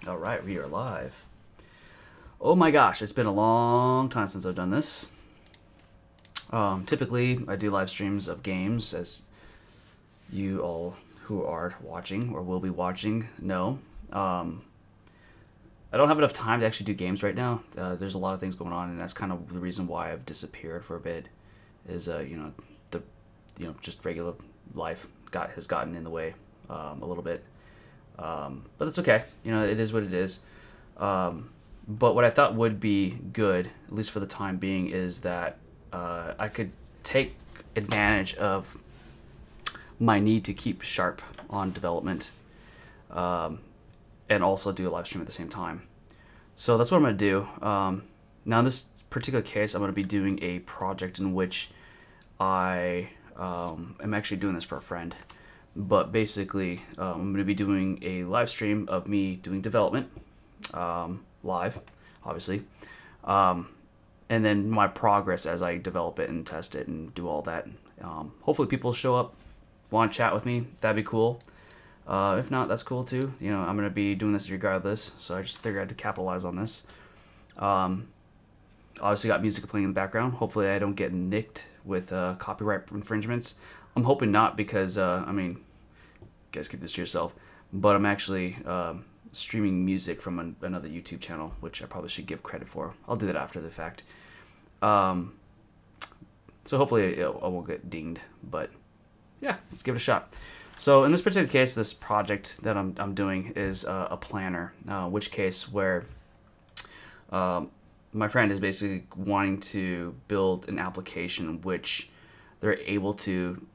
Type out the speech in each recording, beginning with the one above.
All right, we are live. Oh my gosh, it's been a long time since I've done this. Typically, I do live streams of games, as you all who are watching or will be watching know. I don't have enough time to actually do games right now. There's a lot of things going on, and that's kind of the reason why I've disappeared for a bit. Is just regular life has gotten in the way a little bit. But that's okay. It is what it is. But what I thought would be good, at least for the time being, is that I could take advantage of my need to keep sharp on development and also do a live stream at the same time. So that's what I'm going to do. Now in this particular case, I'm going to be doing a project in which I am actually doing this for a friend. But basically, I'm going to be doing a live stream of me doing development, live, obviously, and then my progress as I develop it and test it and do all that. Hopefully people show up, want to chat with me. That'd be cool. If not, that's cool too. I'm going to be doing this regardless, so I just figured I had to capitalize on this. Obviously got music playing in the background. Hopefully I don't get nicked with copyright infringements. I'm hoping not, because you guys keep this to yourself, but I'm actually streaming music from another YouTube channel, which I probably should give credit for. I'll do that after the fact. So hopefully I won't get dinged, but yeah, let's give it a shot. So in this particular case, this project that I'm doing is a planner, which case where my friend is basically wanting to build an application which they're able to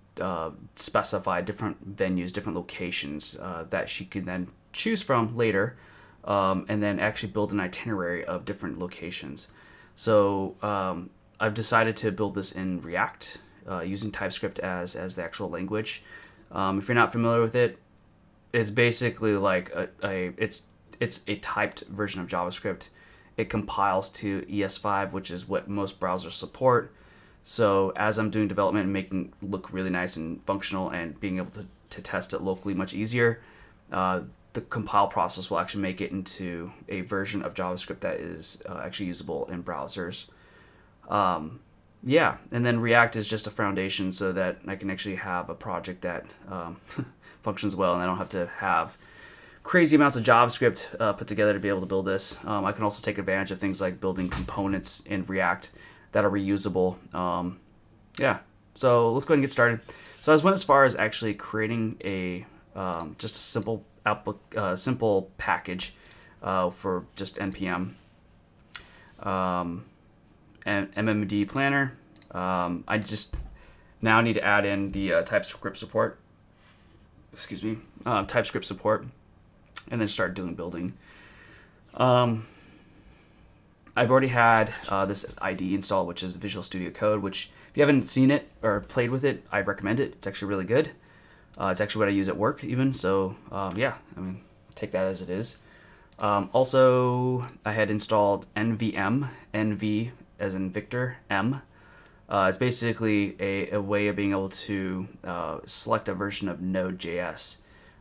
specify different venues, different locations that she can then choose from later, and then actually build an itinerary of different locations. So I've decided to build this in React using TypeScript as the actual language. If you're not familiar with it, it's basically like it's a typed version of JavaScript. It compiles to ES5, which is what most browsers support. So as I'm doing development and making it look really nice and functional and being able to test it locally much easier, the compile process will actually make it into a version of JavaScript that is actually usable in browsers. Yeah, and then React is just a foundation so that I can actually have a project that functions well, and I don't have to have crazy amounts of JavaScript put together to be able to build this. I can also take advantage of things like building components in React that are reusable. Yeah, so let's go ahead and get started. So I went as far as actually creating a just a simple package for just npm and MMD planner. I just now need to add in the TypeScript support. Excuse me, TypeScript support, and then start doing building. I've already had this IDE installed, which is Visual Studio Code, which if you haven't seen it or played with it, I recommend it. It's actually really good. It's actually what I use at work even. So yeah, take that as it is. Also, I had installed NVM, NV as in Victor, M. It's basically a way of being able to select a version of Node.js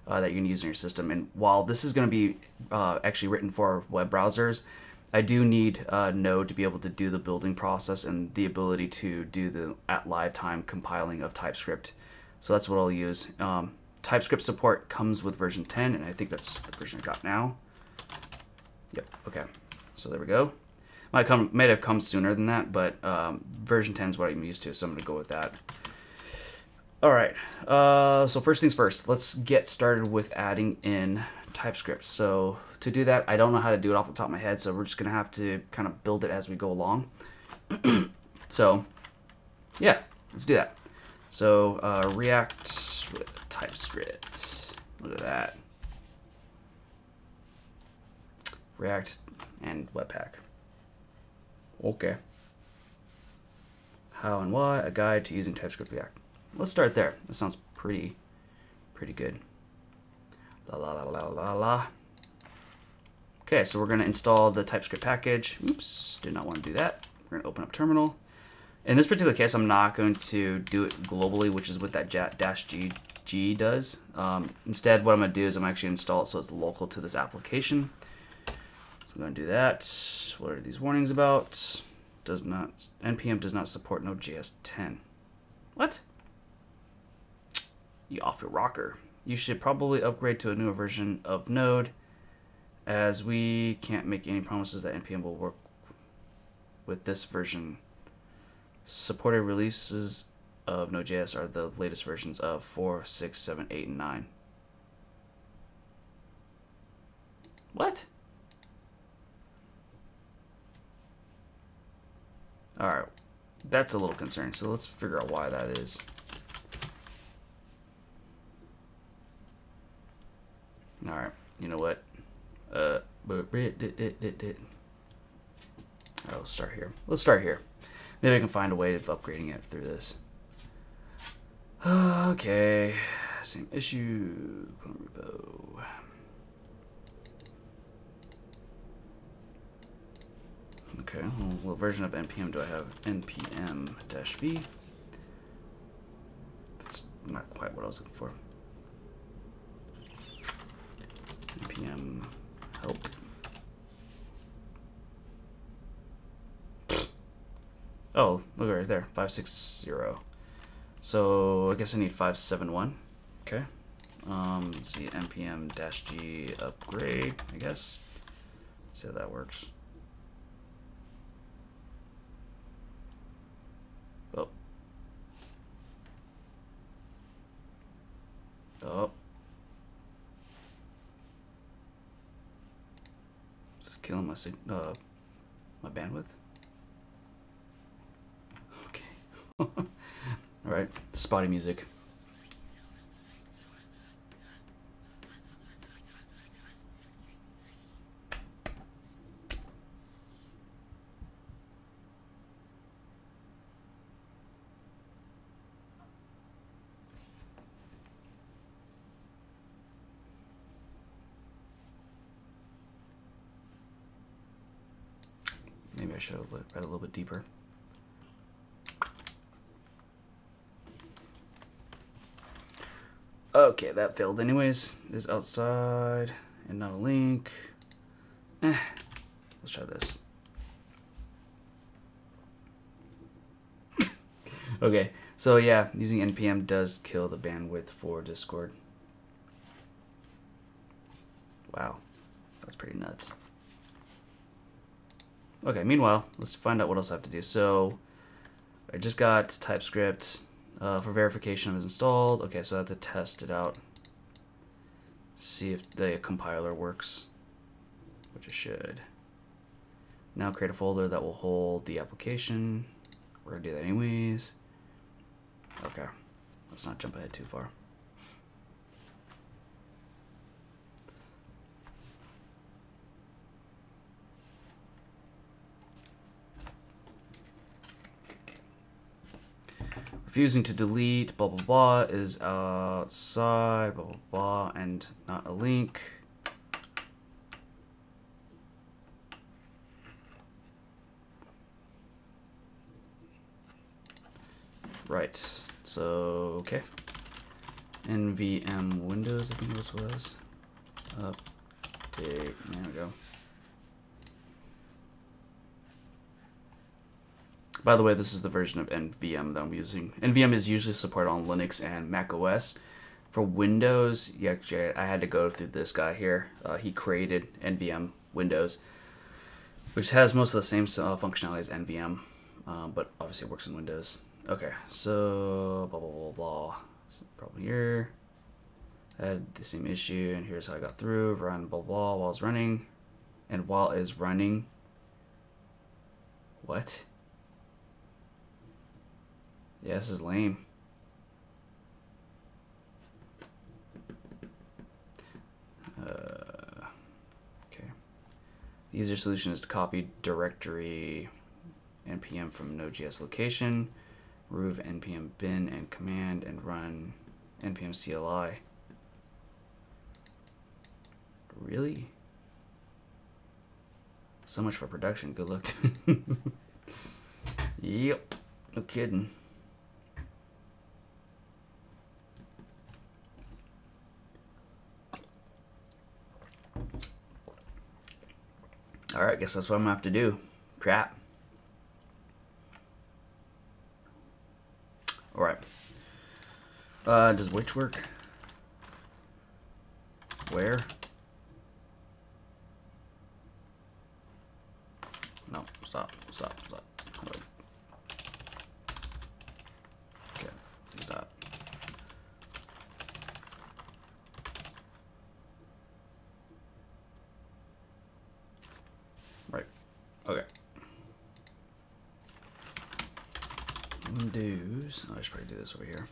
that you can use in your system. And while this is going to be actually written for web browsers, I do need Node to be able to do the building process and the ability to do the at live time compiling of TypeScript. So that's what I'll use. TypeScript support comes with version 10, and I think that's the version I got now. Yep, okay. So there we go. Might have come sooner than that, but version 10 is what I'm used to, so I'm going to go with that. All right, so first things first, let's get started with adding in TypeScript. So to do that, I don't know how to do it off the top of my head, so we're just going to have to kind of build it as we go along. So yeah, let's do that. So React with TypeScript, look at that. React and Webpack. Okay. How and why, a guide to using TypeScript React. Let's start there. That sounds pretty good. La la la la la la. Okay, so we're going to install the TypeScript package. Oops, did not want to do that. We're going to open up terminal. In this particular case, I'm not going to do it globally, which is what that -g does. Instead, what I'm going to do is I'm actually install it so it's local to this application. I'm going to do that. What are these warnings about? NPM does not support Node.js 10. What? You off your rocker. You should probably upgrade to a newer version of Node, as we can't make any promises that NPM will work with this version. Supported releases of Node.js are the latest versions of 4, 6, 7, 8, and 9. What? Alright, that's a little concerning, so let's figure out why that is. Alright, you know what? Alright, let's start here. Let's start here. Maybe I can find a way of upgrading it through this. Okay, same issue, clone repo. Okay, well, what version of npm do I have? npm-v. That's not quite what I was looking for. npm help. Oh, look right there, 560. So I guess I need 571. Okay. Let's see, npm-g upgrade, I guess. See how that works. Oh. Oh. Is this killing my bandwidth? Okay. All right. Spotty music. Maybe I should have read a little bit deeper. Okay, that failed anyways. Is outside and not a link. Let's try this. Okay, so yeah, using npm does kill the bandwidth for Discord. Wow, that's pretty nuts. Okay, meanwhile, let's find out what else I have to do. So I just got TypeScript for verification of it's installed. Okay, so I have to test it out. See if the compiler works, which it should. Now create a folder that will hold the application. We're gonna do that anyways. Okay, let's not jump ahead too far. Refusing to delete, blah, blah, blah, is outside, blah, blah, blah, and not a link. Right, so, okay. NVM Windows, I think this was. Update, there we go. By the way, this is the version of NVM that I'm using. NVM is usually supported on Linux and Mac OS. For Windows, I had to go through this guy here. He created NVM Windows, which has most of the same functionality as NVM, but obviously it works in Windows. Okay, so blah, blah, blah, blah. So problem here. I had the same issue, and here's how I got through. Run blah, blah, while it's running. And while it's running. What? Yeah, this is lame. Okay. The easier solution is to copy directory npm from Node.js location, remove npm bin and command, and run npm CLI. Really? So much for production. Good luck. Yep. No kidding. All right, guess that's what I'm gonna have to do. Crap. All right. Does which work? Where? No, stop. Okay, stop. Right, okay. Windows, I should probably do this over here.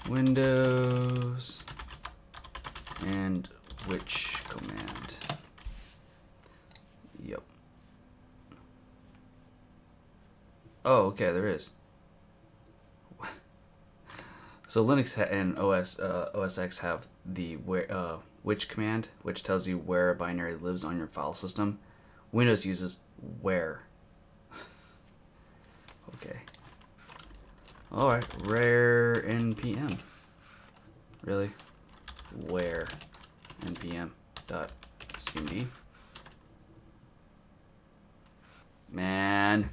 Windows and which command? Yep. Oh, okay, there is. So Linux and OS X have the which command, which tells you where a binary lives on your file system. Windows uses where. Okay. All right, rare npm. Really? Where npm dot cmd. Man.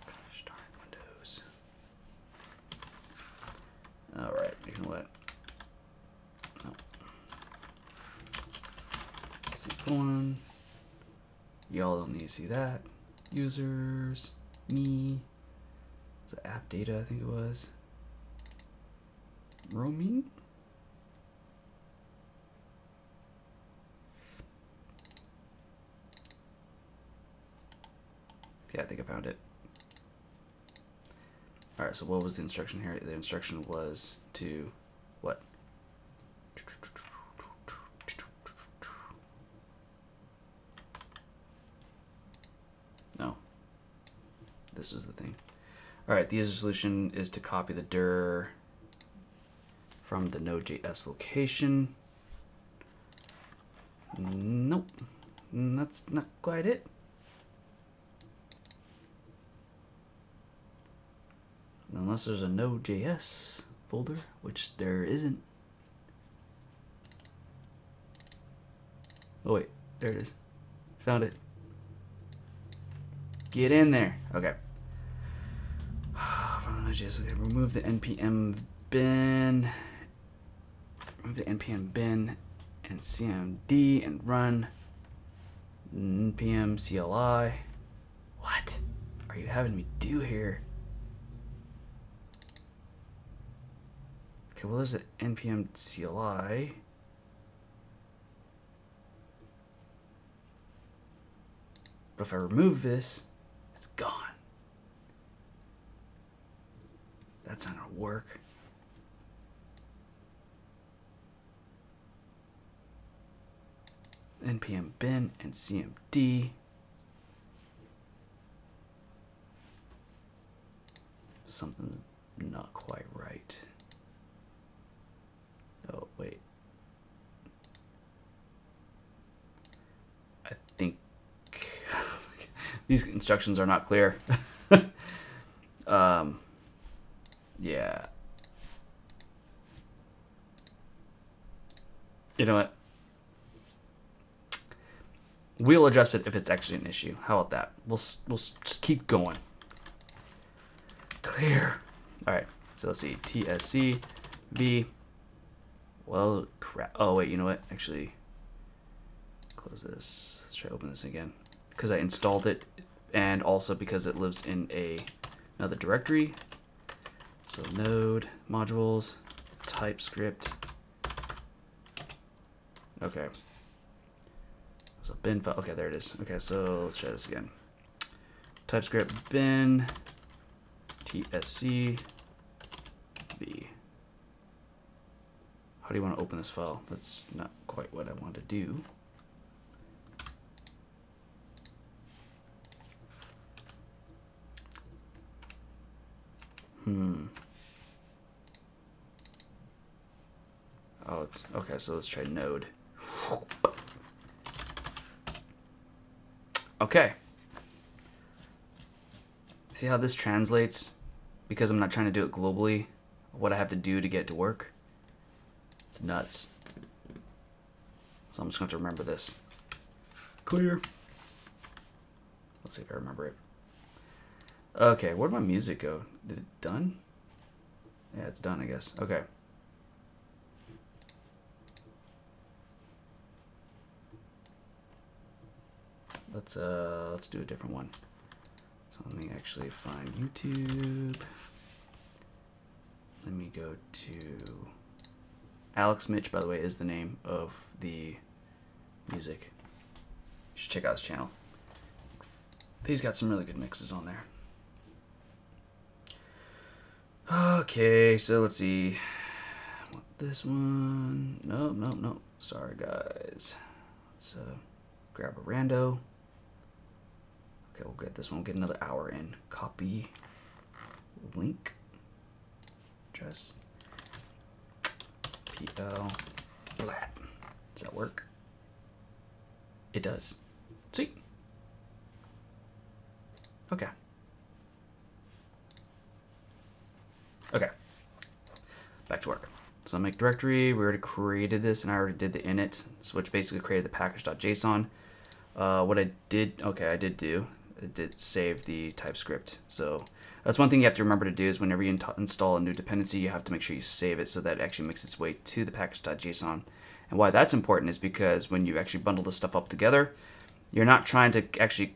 Gosh darn Windows. All right, you know what? Oh. C1. Y'all don't need to see that. Users, me. Was it app data? I think it was. Roaming. Yeah, I think I found it. All right, so what was the instruction here? The instruction was to what? No. This was the thing. All right, the user solution is to copy the dir from the Node.js location. Nope, that's not quite it. Unless there's a Node.js folder, which there isn't. Oh wait, there it is. Found it. Get in there. Okay. From Node.js, okay. Remove the npm bin. Remove the npm bin and cmd and run npm CLI. What are you having me do here? Okay, well, there's an npm CLI. But if I remove this, it's gone. That's not gonna work. npm bin and cmd. Something's not quite right. Oh, wait. I think these instructions are not clear. Yeah. You know what? We'll address it if it's actually an issue. How about that? We'll just keep going. Clear. All right. So let's see. TSC v. Well, crap. Oh wait. You know what? Actually, close this. Let's try to open this again because I installed it, and also because it lives in another directory. So node modules, TypeScript. Okay. So bin file. Okay, there it is. Okay, so let's try this again. TypeScript bin tsc v. How do you want to open this file? That's not quite what I want to do. Oh, it's okay. So let's try node. Okay. See how this translates? Because I'm not trying to do it globally. what I have to do to get it to work. It's nuts. So I'm just going to remember this. Clear. Let's see if I remember it. Okay, where'd my music go? Did it done? Yeah, it's done, I guess. Okay. Let's do a different one. So let me actually find YouTube. Let me go to Alex Mitch, by the way, is the name of the music. You should check out his channel. He's got some really good mixes on there. Okay, so let's see. I want this one. No. Sorry, guys. Let's grab a rando. Okay, we'll get this one. We'll get another hour in. Copy link address. PL flat. Does that work? It does. Sweet. Okay. Okay. Back to work. So make directory. We already created this, and I already did the init, so which basically created the package.json. What I did, okay, I did save the TypeScript. So that's one thing you have to remember to do is whenever you install a new dependency, you have to make sure you save it so that it actually makes its way to the package.json. And why that's important is because when you actually bundle this stuff up together, you're not trying to actually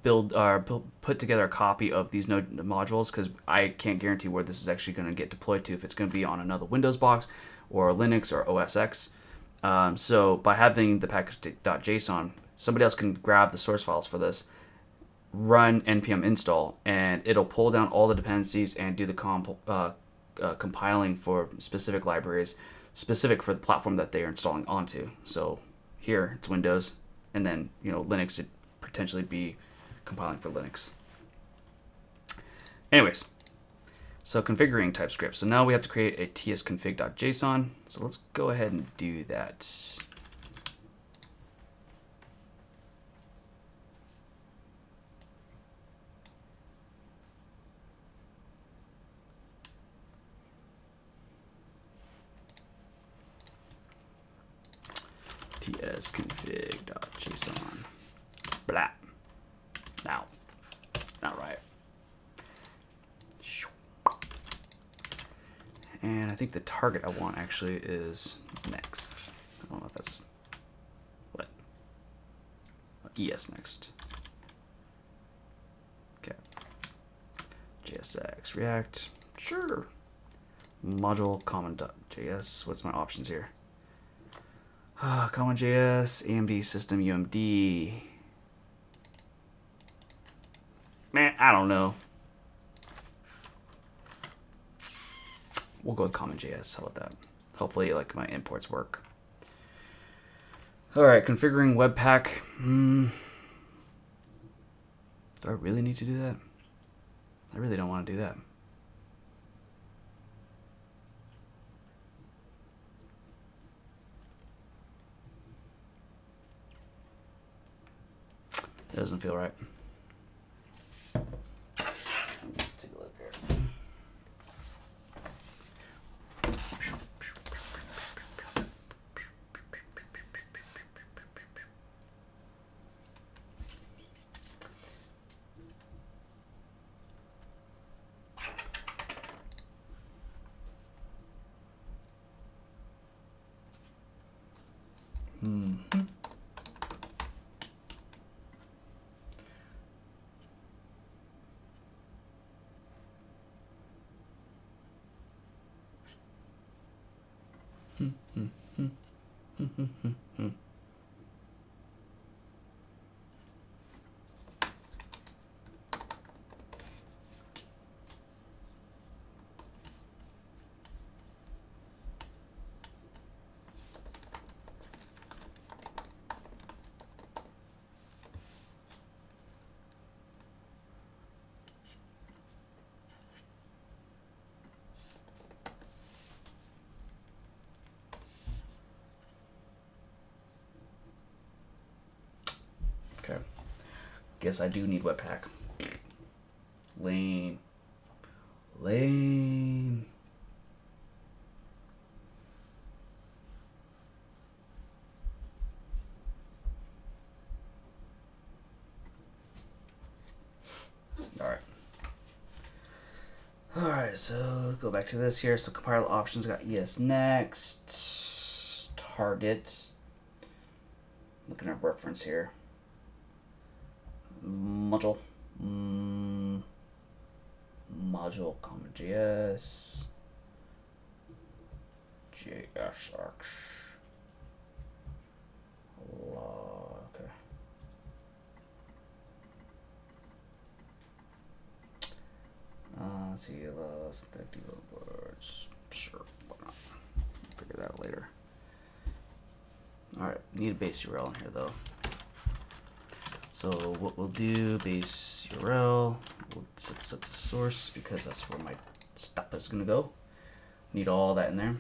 put together a copy of these node modules, because I can't guarantee where this is actually going to get deployed to, if it's going to be on another Windows box or Linux or OS X. So by having the package.json, somebody else can grab the source files for this, run npm install, and it'll pull down all the dependencies and do the compiling for specific libraries specific for the platform that they are installing onto. So here it's Windows, and then Linux would potentially be compiling for Linux. Anyways, so configuring TypeScript. So now we have to create a tsconfig.json. So let's go ahead and do that. tsconfig.json. Blah. Now. Not right. And I think the target I want actually is next. I don't know if that's what. ES next. Okay. JSX React. Sure. Module common.js. What's my options here? Common.js, AMD system UMD. Man, I don't know. We'll go with Common.js. How about that? Hopefully, like, my imports work. All right, configuring Webpack. Do I really need to do that? I really don't want to do that. That doesn't feel right. Take a look here. Okay. Guess I do need Webpack. Lame. Lame. right, so go back to this here. So compile options, got ES next, target. Looking at reference here. Module. Module, comma, JS. JSX. Okay. Let's see, stack words. Sure, why not? Figure that out later. Alright, need a base URL in here though. So what we'll do, base URL, we'll set this up to source because that's where my stuff is gonna go. Need all that in there.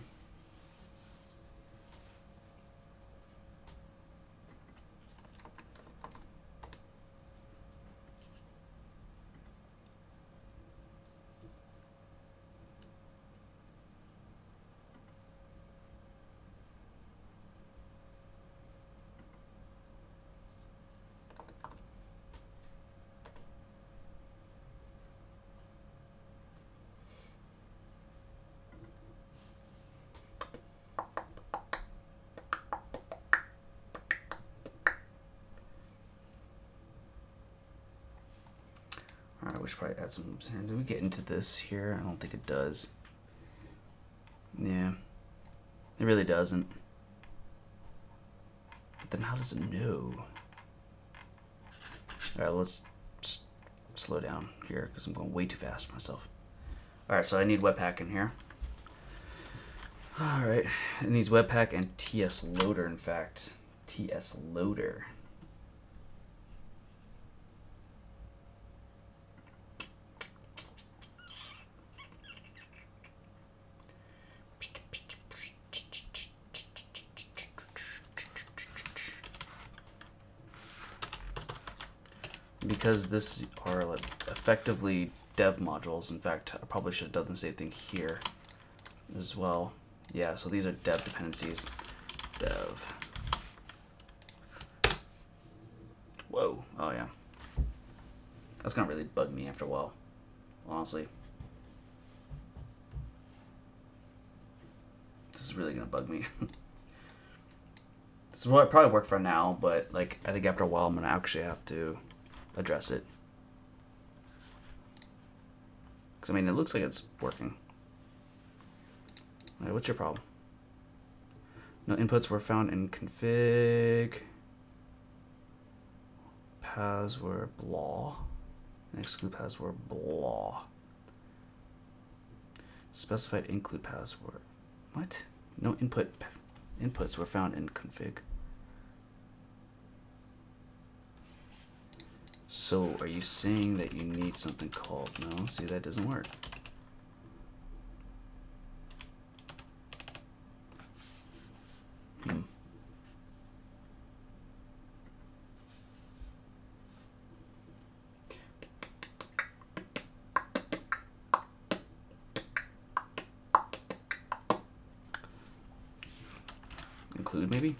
Alright, we should probably add some. Do we get into this here? I don't think it does. Yeah, it really doesn't. But then how does it know? Alright, let's slow down here because I'm going way too fast for myself. Alright, so I need Webpack in here. Alright, it needs Webpack and TS Loader, in fact. TS Loader. Because this are like effectively dev modules. In fact, I probably should have done the same thing here as well. Yeah, so these are dev dependencies. Dev. Whoa. Oh yeah. That's gonna really bug me after a while, honestly. This is really gonna bug me. This is what probably work for now, but like I think after a while I'm gonna actually have to address it. Because I mean, it looks like it's working. Right, what's your problem? No inputs were found in config. Paths were blah. And exclude paths were blah. Specified include paths were what? No inputs were found in config. So are you saying that you need something called, no, see that doesn't work. Include maybe?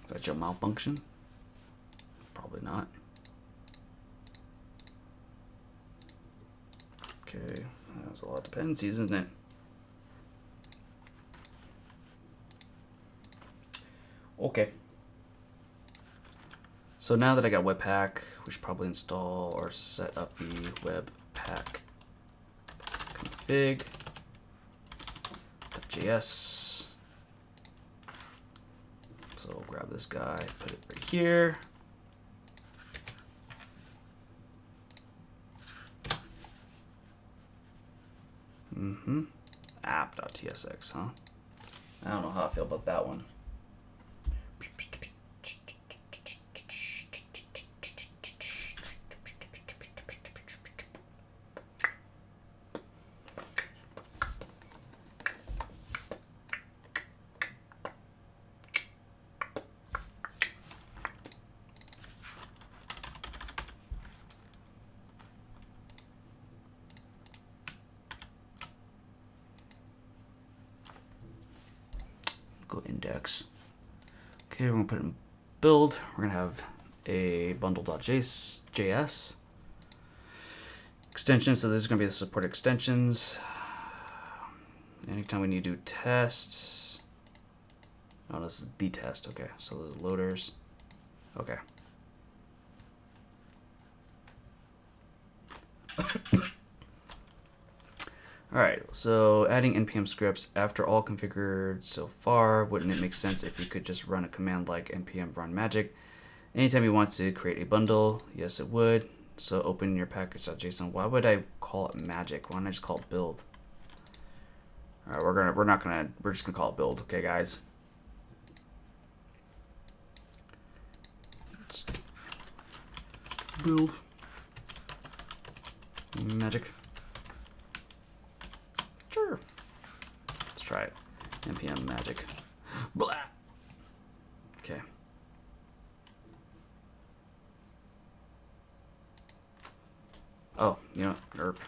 Is that your malfunction? Probably not. Okay, that's a lot of dependencies, isn't it? Okay. So now that I got Webpack, we should probably install or set up the Webpack config.js. So we'll grab this guy, put it right here. App.tsx, huh? I don't know how I feel about that one. Go index. Okay, we're gonna put it in build. We're gonna have a bundle.js extension. So this is going to be the support extensions. Anytime we need to do tests. Oh, this is the test. Okay, so the loaders. Okay. Alright, so adding npm scripts after all configured so far, wouldn't it make sense if you could just run a command like npm run magic anytime you want to create a bundle? Yes, it would. So open your package.json. Why would I call it magic? Why don't I just call it build? Alright, we're just gonna call it build, okay guys? Just build magic. Sure. Let's try it. npm magic. Blah. Okay. Oh, you know, erp.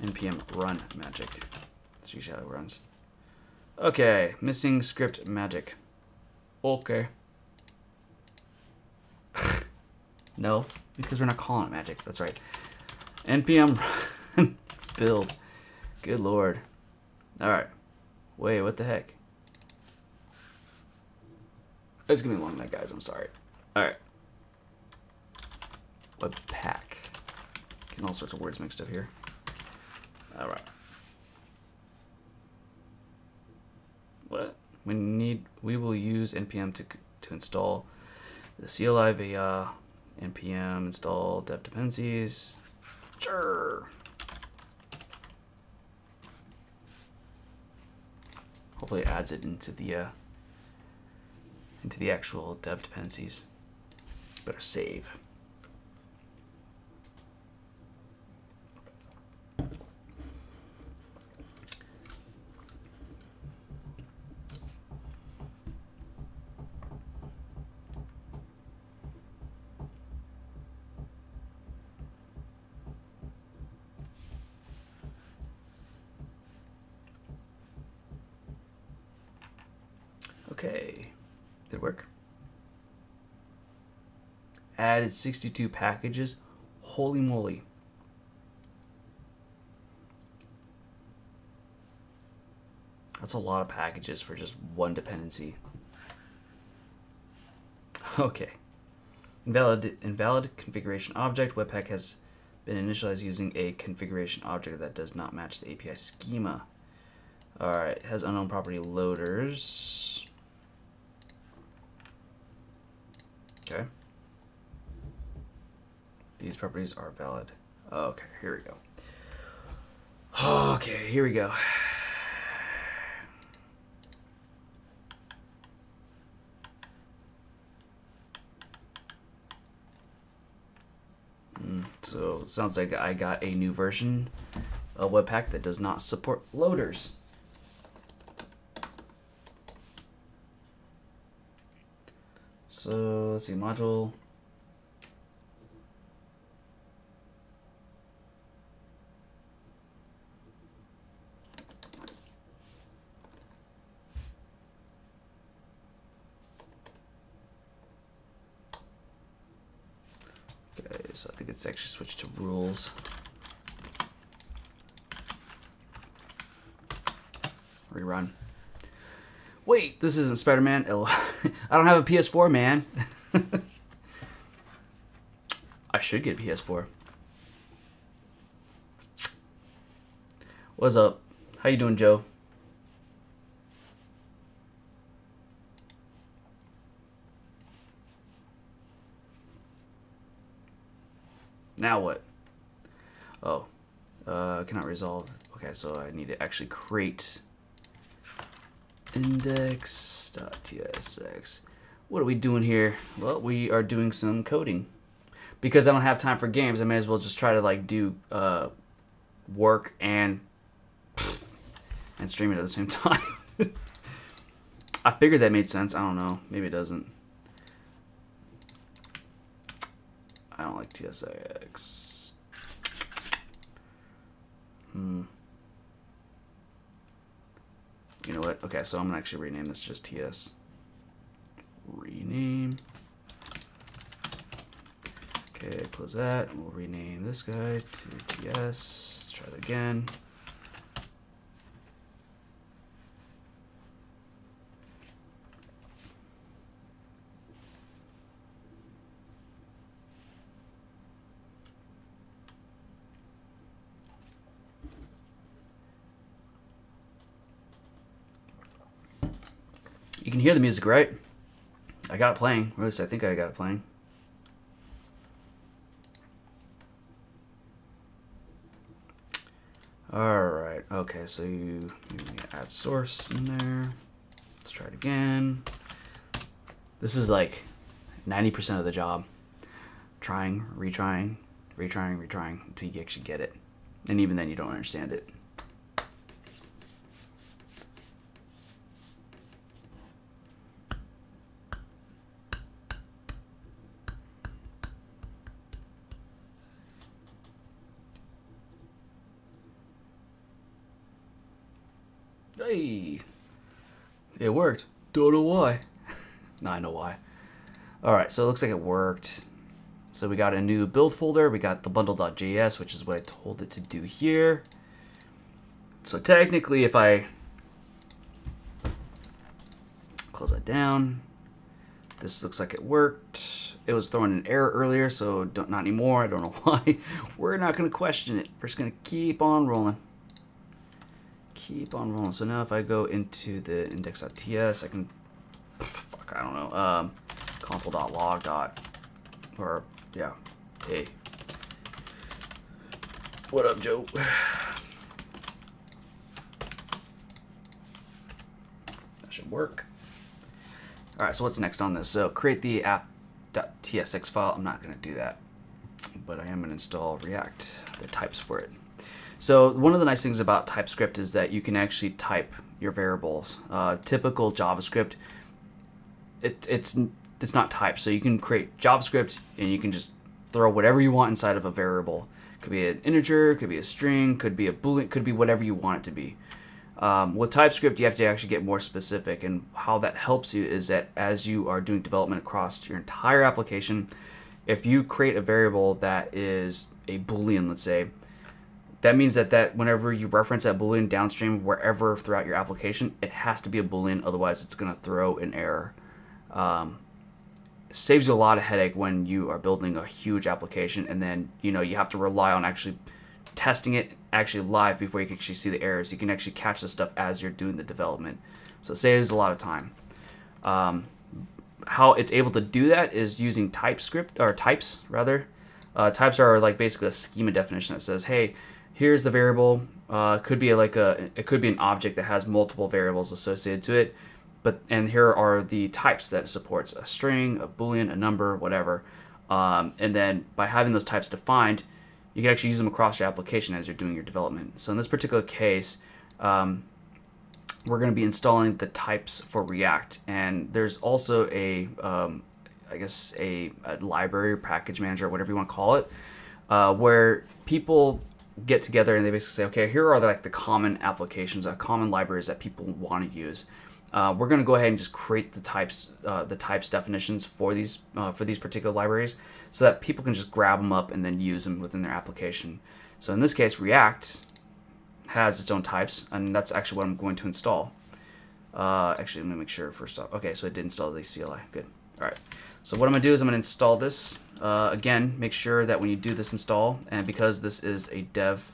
npm run magic. That's usually how it runs. Okay, missing script magic. Okay. No, because we're not calling it magic. That's right. npm build. Good lord. Alright. Wait, what the heck? It's gonna be a long night, guys. I'm sorry. Alright. Webpack. Getting all sorts of words mixed up here. Alright. What? We will use npm to install the CLI via npm install dev dependencies. Sure. Hopefully it adds it into the actual dev dependencies. Better save. Okay, did it work? Added 62 packages. Holy moly. That's a lot of packages for just one dependency. Okay. Invalid configuration object. Webpack has been initialized using a configuration object that does not match the API schema. Alright, has unknown property loaders. Okay. These properties are valid. Okay, here we go. Okay, here we go. So it sounds like I got a new version of Webpack that does not support loaders. So let's see, module. Okay, so I think it's actually switched to rules. Rerun. Wait, this isn't Spider-Man. Oh, I don't have a PS4, man. I should get a PS4. What's up? How you doing, Joe? Now what? Oh, cannot resolve. Okay, so I need to actually create index.tsx. What are we doing here? Well, we are doing some coding. Because I don't have time for games, I may as well just try to like do work and stream it at the same time. I figured that made sense. I don't know. Maybe it doesn't. I don't like TSX. You know what? Okay, so I'm gonna actually rename this just TS. Rename Okay, close that. We'll rename this guy to TS. Let's try that again. You can hear the music, right? I got it playing. Or at least I think I got it playing. Alright, okay, so you add source in there. Let's try it again. This is like 90% of the job. Trying, retrying, until you actually get it. And even then you don't understand it. Hey, it worked. Don't know why. No, I know why. All right, so it looks like it worked. So we got a new build folder. We got the bundle.js, which is what I told it to do here. So technically, if I close that down, this looks like it worked. It was throwing an error earlier, so not anymore. I don't know why. We're not going to question it. We're just going to keep on rolling. Keep on rolling. So now if I go into the index.ts, I can, fuck, I don't know, console.log. Or, yeah, hey. What up, Joe? That should work. All right, so what's next on this? So create the app.tsx file. I'm not going to do that, but I am going to install React, the types for it. So one of the nice things about TypeScript is that you can actually type your variables. Typical JavaScript, it's not typed, so you can create JavaScript and you can just throw whatever you want inside of a variable. Could be an integer, could be a string, could be a boolean, could be whatever you want it to be. With TypeScript, you have to actually get more specific, and how that helps you is that as you are doing development across your entire application, if you create a variable that is a boolean, let's say, that means that whenever you reference that boolean downstream wherever throughout your application, it has to be a boolean, otherwise it's going to throw an error. It saves you a lot of headache when you are building a huge application, and then you have to rely on actually testing it actually live before you can actually see the errors. You can actually catch the stuff as you're doing the development, so it saves a lot of time. How it's able to do that is using TypeScript, or types rather. Types are like basically a schema definition that says, hey, here's the variable. It could be an object that has multiple variables associated to it, and here are the types that it supports: a string, a boolean, a number, whatever. And then by having those types defined, you can actually use them across your application as you're doing your development. So in this particular case, we're going to be installing the types for React, and there's also a library or package manager, whatever you want to call it, where people get together and they basically say, okay, here are the common applications, common libraries that people want to use. We're going to go ahead and just create the types definitions for these particular libraries, so that people can just grab them up and then use them within their application. So in this case, React has its own types, and that's actually what I'm going to install. Actually, let me make sure first off. Okay, so it did install the CLI. Good. All right. So what I'm going to do is I'm going to install this. Again, make sure that when you do this install, and because this is a dev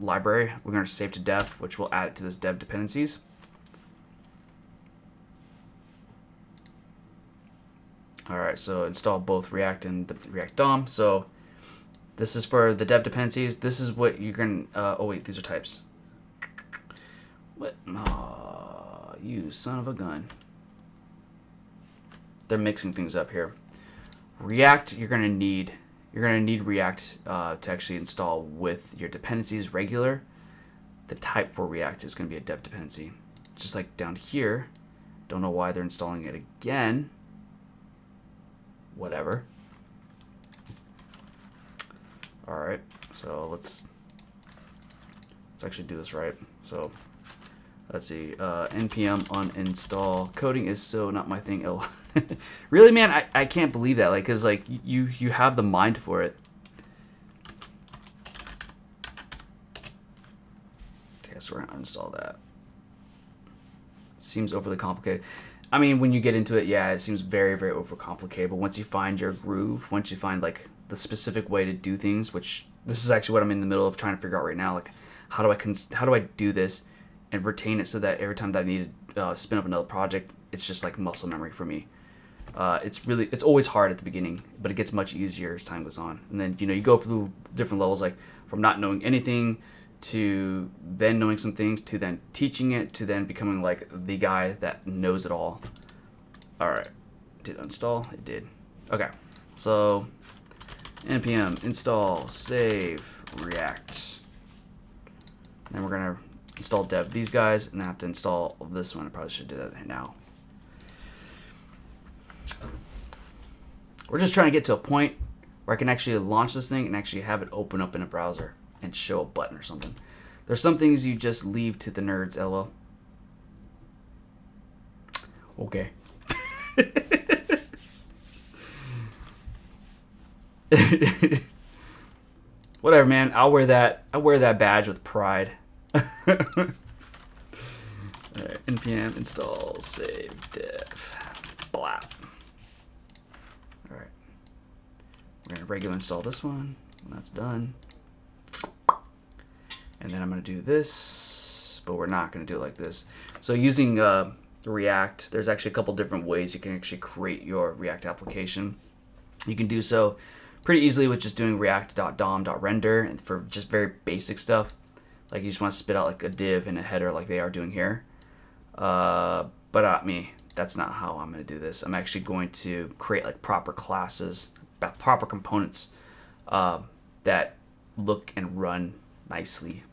library, we're going to save to dev, which will add it to this dev dependencies. All right, so install both React and the React DOM. So this is for the dev dependencies. This is what you're going to, oh wait, these are types. What? Oh, you son of a gun. They're mixing things up here. React, you're gonna need React to actually install with your dependencies regular. The type for React is gonna be a dev dependency. Just like down here, don't know why they're installing it again. Whatever. All right, so let's actually do this right. So let's see, npm uninstall. Coding is so not my thing. Really, man, I can't believe that. Like, cause like you have the mind for it. Okay, so we're gonna uninstall that. Seems overly complicated. I mean, when you get into it, yeah, it seems very, very overcomplicated. But once you find your groove, once you find like the specific way to do things, which this is actually what I'm in the middle of trying to figure out right now. Like, how do I do this and retain it so that every time that I need to spin up another project, it's just like muscle memory for me. It's always hard at the beginning, but it gets much easier as time goes on. And then, you know, you go through different levels, like from not knowing anything to then knowing some things to then teaching it to then becoming like the guy that knows it all. All right, did it install? It did. Okay, so npm install save react. And then we're gonna install dev these guys, and I have to install this one. I probably should do that now. We're just trying to get to a point where I can actually launch this thing and actually have it open up in a browser and show a button or something. There's some things you just leave to the nerds, lol. Okay. Whatever, man. I'll wear that badge with pride. Alright, npm install save dev blap. Alright. We're gonna regular install this one when that's done. And then I'm gonna do this, but we're not gonna do it like this. So using React, there's actually a couple different ways you can actually create your React application. You can do so pretty easily with just doing react.dom.render, and for just very basic stuff, like you just want to spit out like a div and a header like they are doing here. But not me. That's not how I'm going to do this. I'm actually going to create like proper classes, proper components that look and run nicely.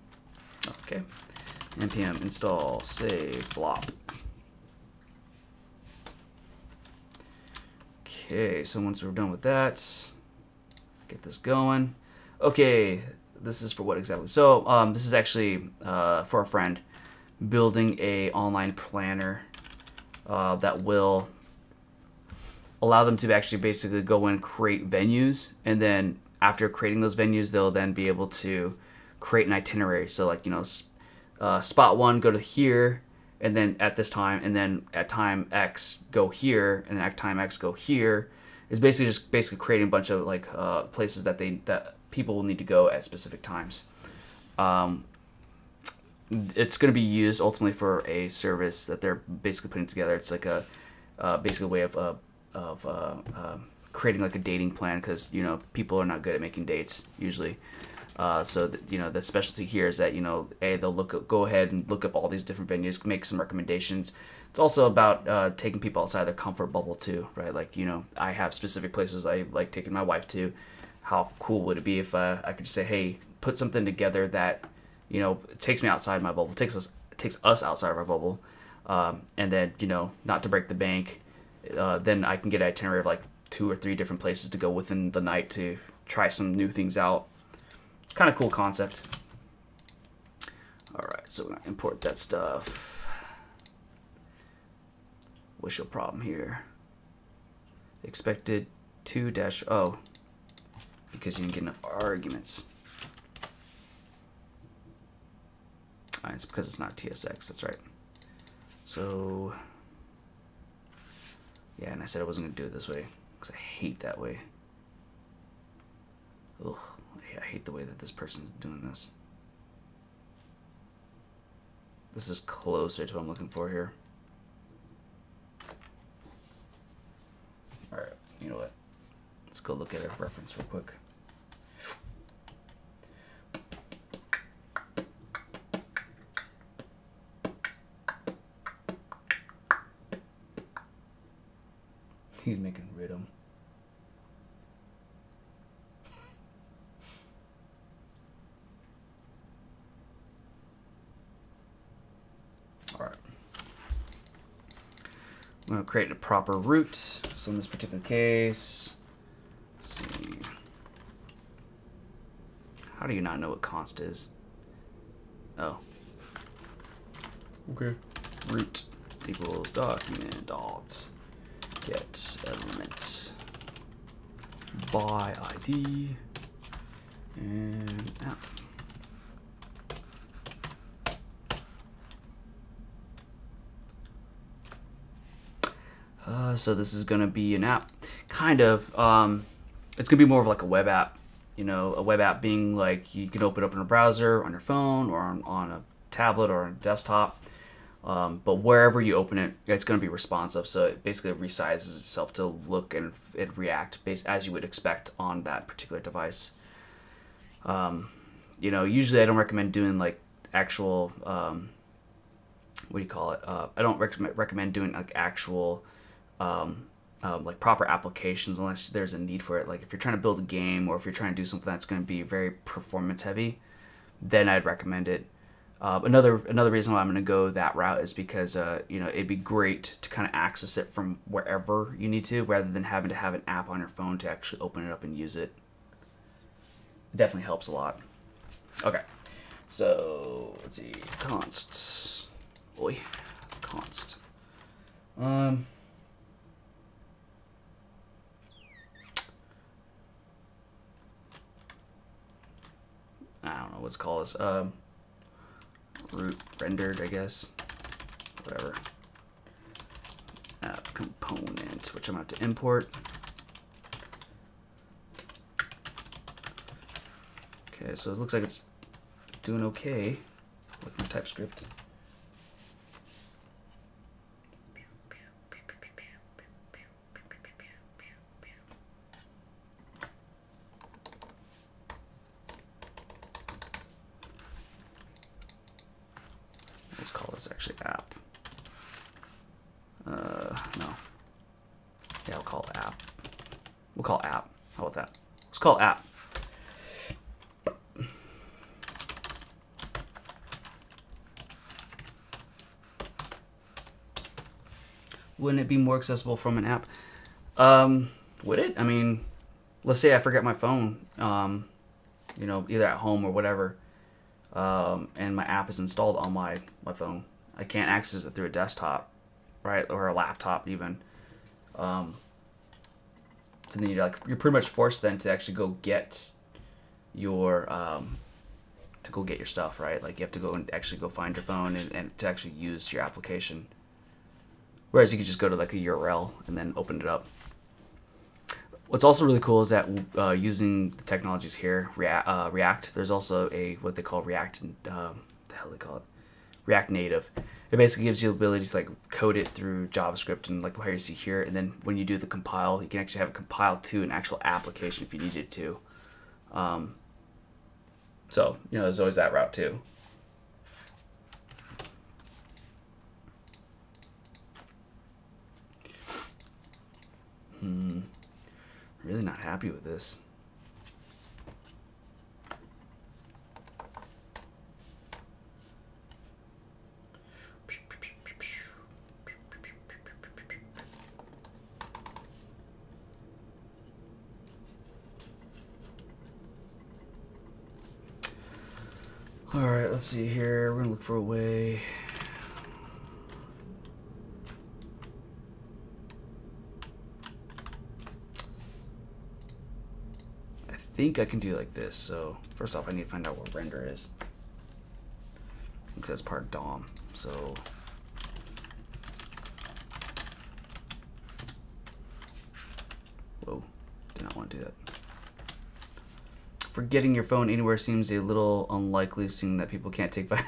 Okay. npm install save blop. Okay, so once we're done with that, get this going. Okay, this is for what exactly? So this is actually for a friend, building a online planner that will allow them to actually basically go and create venues, and then after creating those venues, they'll then be able to create an itinerary. So like, you know, spot one, go to here, and then at this time, and then at time X, go here, and then at time X, go here. It's basically creating a bunch of like places that people will need to go at specific times. It's going to be used ultimately for a service that they're basically putting together. It's like a basically a way of creating like a dating plan, because you know people are not good at making dates usually. So you know, the specialty here is that, you know, they'll go ahead and look up all these different venues, make some recommendations. It's also about taking people outside their comfort bubble too, right? Like, you know, I have specific places I like taking my wife to. How cool would it be if I could just say, hey, put something together that, you know, takes me outside my bubble, takes us outside of our bubble, and then, you know, not to break the bank, then I can get an itinerary of like 2 or 3 different places to go within the night to try some new things out. It's kind of cool concept. All right, so we're gonna import that stuff. What's your problem here? Expected 2-0 because you didn't get enough arguments. All right, it's because it's not TSX. That's right. So yeah, and I said I wasn't gonna do it this way because I hate that way. Ugh. I hate the way that this person's doing this. This is closer to what I'm looking for here. Alright, you know what? Let's go look at a reference real quick. He's making rhythm. I'm going to create a proper route. So in this particular case, let's see. How do you not know what const is? Oh. Okay. Root equals document alt get element by ID and app. So this is going to be an app, kind of. It's going to be more of like a web app. You know, a web app being like you can open it up in a browser, on your phone, or on a tablet or a desktop. But wherever you open it, it's going to be responsive. So it basically resizes itself to look and react based as you would expect on that particular device. You know, usually I don't recommend doing like actual, what do you call it? I don't recommend doing like actual, like proper applications unless there's a need for it. Like if you're trying to build a game or if you're trying to do something that's going to be very performance heavy, then I'd recommend it. Another reason why I'm going to go that route is because you know, it'd be great to kind of access it from wherever you need to, rather than having to have an app on your phone to actually open it up and use it. It definitely helps a lot. Okay, so let's see, const, const. I don't know what's called this. Root rendered, I guess. Whatever. App component, which I'm going to have to import. Okay, so it looks like it's doing okay with my TypeScript. Let's call this actually app. No. Yeah, we'll call it app. We'll call app. How about that? Let's call it app. Wouldn't it be more accessible from an app? Would it? I mean, let's say I forget my phone, you know, either at home or whatever, and my app is installed on my phone. I can't access it through a desktop, right, or a laptop even. So then you're pretty much forced then to actually go get your stuff, right? Like you have to go and actually go find your phone and to actually use your application. Whereas you could just go to like a URL and then open it up. What's also really cool is that using the technologies here, React, there's also what they call React, the hell they call it, React Native. It basically gives you the ability to like code it through JavaScript and like how you see here, and then when you do the compile, you can actually have it compile to an actual application if you need it to. So you know, there's always that route too. Really not happy with this. All right, let's see here. We're gonna look for a way. I think I can do like this. So first off, I need to find out what render is, because that's part of DOM. So whoa, did not want to do that. Forgetting your phone anywhere seems a little unlikely, seeing that people can't take back.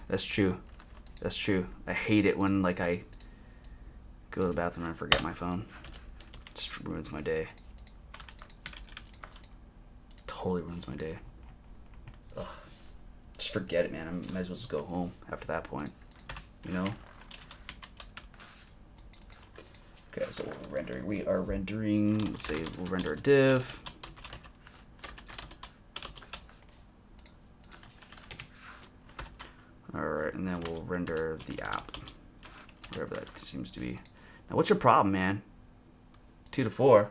That's true. That's true. I hate it when like I go to the bathroom and I forget my phone. It just ruins my day. Totally ruins my day. Ugh. Just forget it, man. I might as well just go home after that point. You know? Okay, so we're rendering. We are rendering. Let's say we'll render a div. Alright, and then we'll render the app, whatever that seems to be. Now, what's your problem, man? 2 to 4.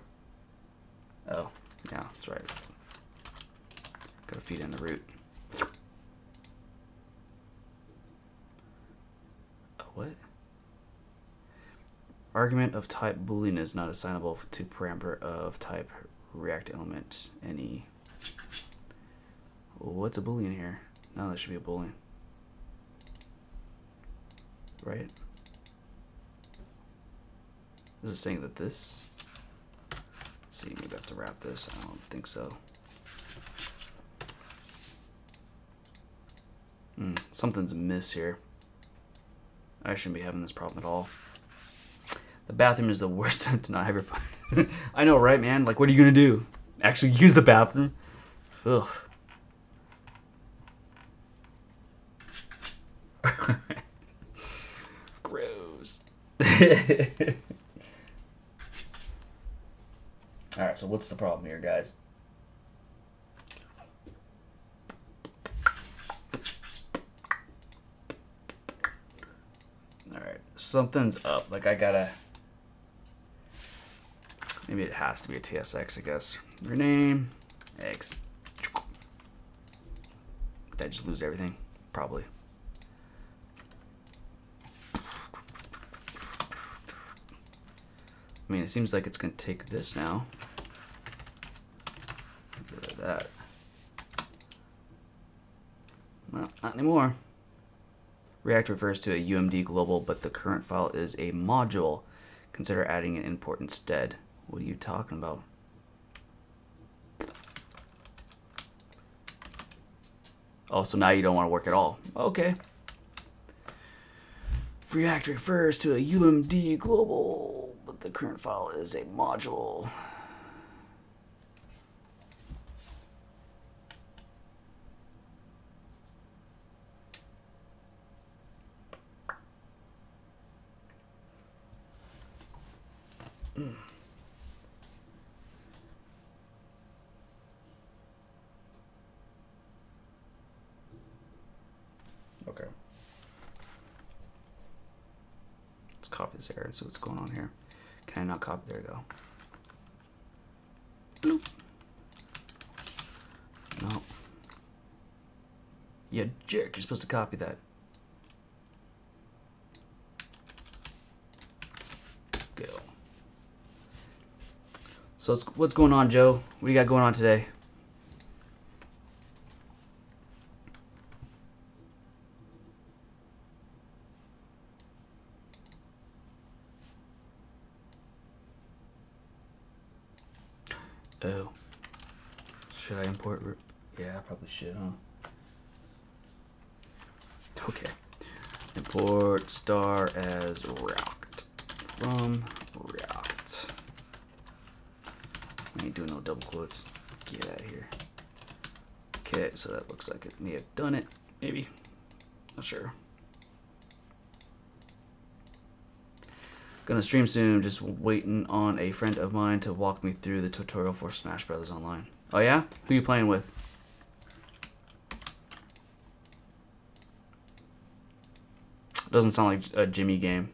Oh, yeah, that's right. Gotta feed in the root. Oh, what? argument of type boolean is not assignable to parameter of type React element any. What's a boolean here? No, that should be a boolean, right? This is saying that this. Let's see, maybe I have to wrap this. I don't think so. Something's amiss here. I shouldn't be having this problem at all. The bathroom is the worst time to not have your phone. I know, right, man? Like, what are you gonna do? Actually use the bathroom? Ugh. Gross. Alright, so what's the problem here, guys? Alright, something's up. Like, I gotta... Maybe it has to be a TSX, I guess. Rename X. Did I just lose everything? Probably. I mean, it seems like it's going to take this now. Get rid of that. Well, not anymore. React refers to a UMD global, but the current file is a module. Consider adding an import instead. What are you talking about? Oh, so now you don't want to work at all. Okay. React refers to a UMD global, but the current file is a module. Okay. Let's copy this error and see what's going on here. Can I not copy? There we go. Bloop. No. You jerk, you're supposed to copy that. Go. So what's going on, Joe? What do you got going on today? Oh. Should I import? Yeah, I probably should, huh? Okay. Import star as React from React. I ain't doing no double quotes. Get out of here. Okay, so that looks like it may have done it. Maybe. Not sure. Gonna stream soon, just waiting on a friend of mine to walk me through the tutorial for Smash Brothers Online. Oh yeah? Who you playing with? Doesn't sound like a Jimmy game.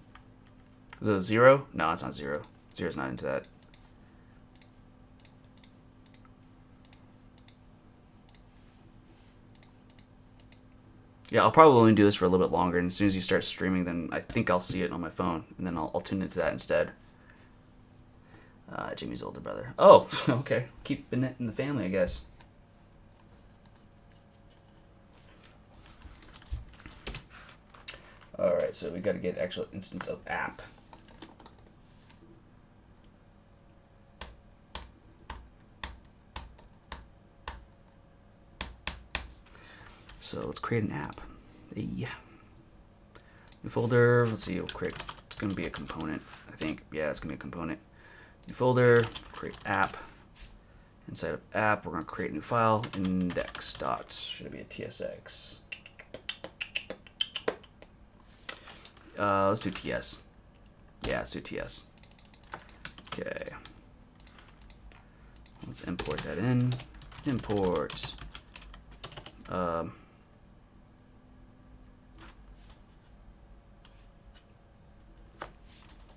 Is it a Zero? No, it's not Zero. Zero's not into that. Yeah, I'll probably only do this for a little bit longer, and as soon as you start streaming, then I think I'll see it on my phone, and then I'll tune into that instead. Jimmy's older brother. Oh, okay. Keeping it in the family, I guess. All right, so we got to get actual instance of app. So let's create an app. Yeah. New folder. Let's see. We'll create. It's going to be a component, I think. Yeah, it's going to be a component. New folder. Create app. Inside of app, we're going to create a new file. Index dot. Should it be a TSX? Let's do TS. Yeah, let's do TS. Okay. Let's import that in. Import.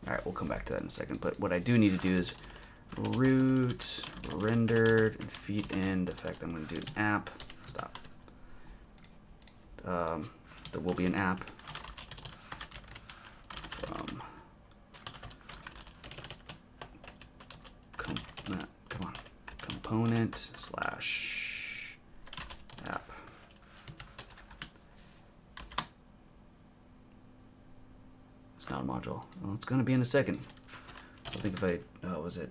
All right, we'll come back to that in a second. But what I do need to do is root rendered and feed in the fact that I'm going to do an app. Stop. There will be an app from component slash app. It's not a module. Well, it's going to be in a second. So I think if I, was it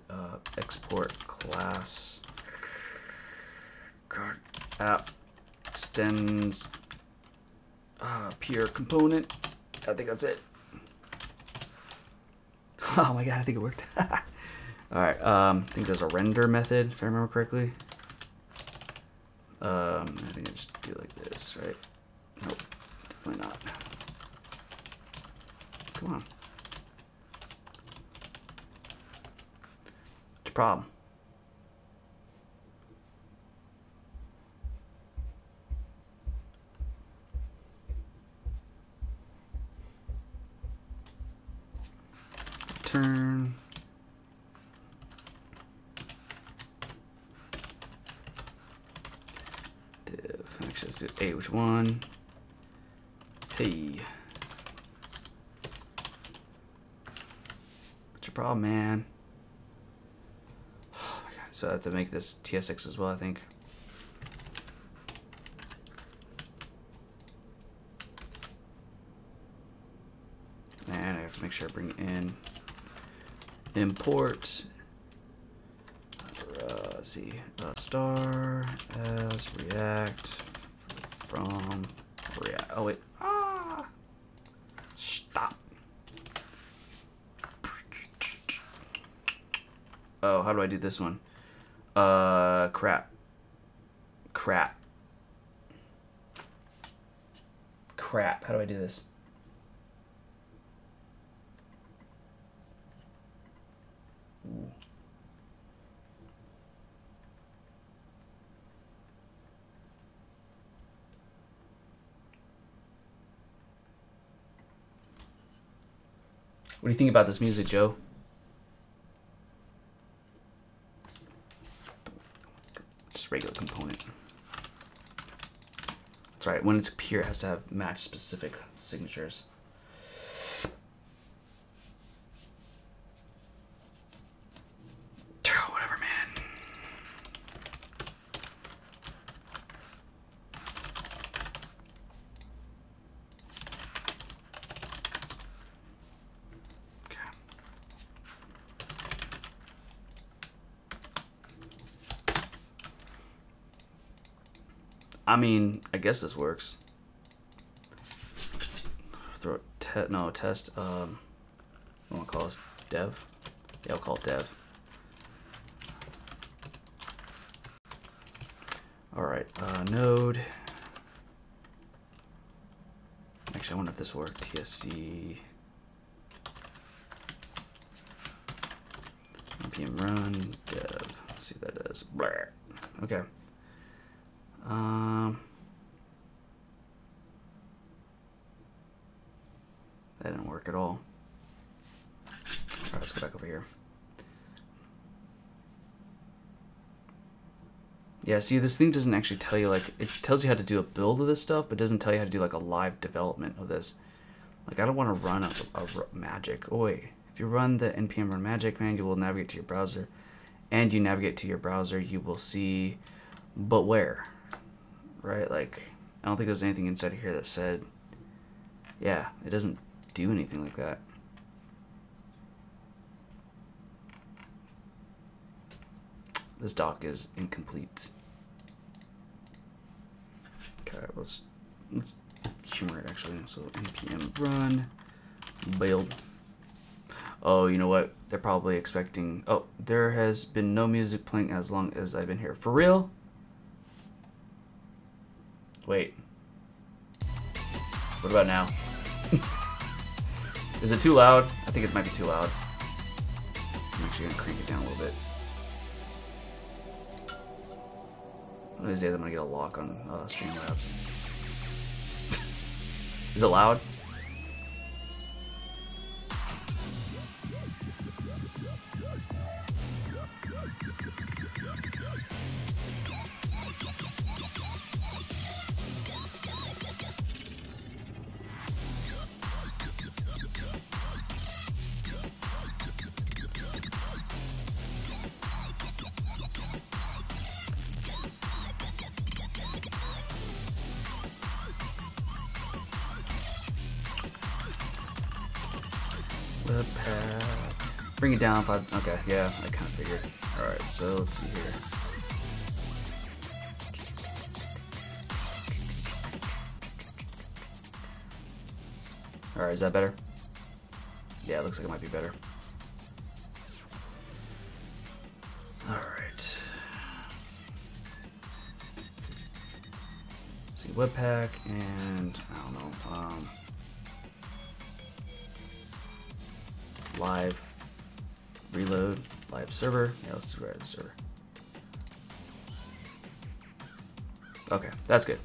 export class app extends pure component. I think that's it. Oh my god, I think it worked. Alright, I think there's a render method, if I remember correctly. I think I just do like this, right? Nope, definitely not. Come on. What's your problem? Return. Div. Actually, let's do h1. Hey. What's your problem, man? Oh my god. So I have to make this TSX as well, I think. And I have to make sure I bring in import star as react from react. Oh wait, stop. Oh, how do I do this one? Crap. How do I do this? Ooh. What do you think about this music, Joe? Just regular component. That's right. When it's pure, it has to have match specific signatures. Whatever, man. Okay. I mean, I guess this works. Throw test. I want to call this dev. Yeah, I'll call it dev. All right, node. Actually, I wonder if this worked. TSC. npm run dev. Let's see what that does. Blah. Okay. That didn't work at all. All right, let's go back over here. Yeah, see, this thing doesn't actually tell you, like, it tells you how to do a build of this stuff, but doesn't tell you how to do, like, a live development of this. Like, I don't want to run a magic. Oh, wait. If you run the npm run magic, man, you will navigate to your browser. And you navigate to your browser, you will see, but where? Right? Like, I don't think there's anything inside of here that said, yeah, it doesn't do anything like that. This doc is incomplete. Okay, let's humor it actually. So npm run build. Oh, you know what? They're probably expecting. Oh, there has been no music playing as long as I've been here. For real? Wait. What about now? Is it too loud? I think it might be too loud. I'm actually gonna crank it down a little bit. One of these days I'm gonna get a lock on Streamlabs. Is it loud? Webpack. Bring it down. Okay, yeah, I kind of figured. All right, so let's see here. All right, is that better? Yeah, it looks like it might be better. All right. See, Webpack and I don't know. Live reload, live server. Yeah, let's do live server. Okay, that's good.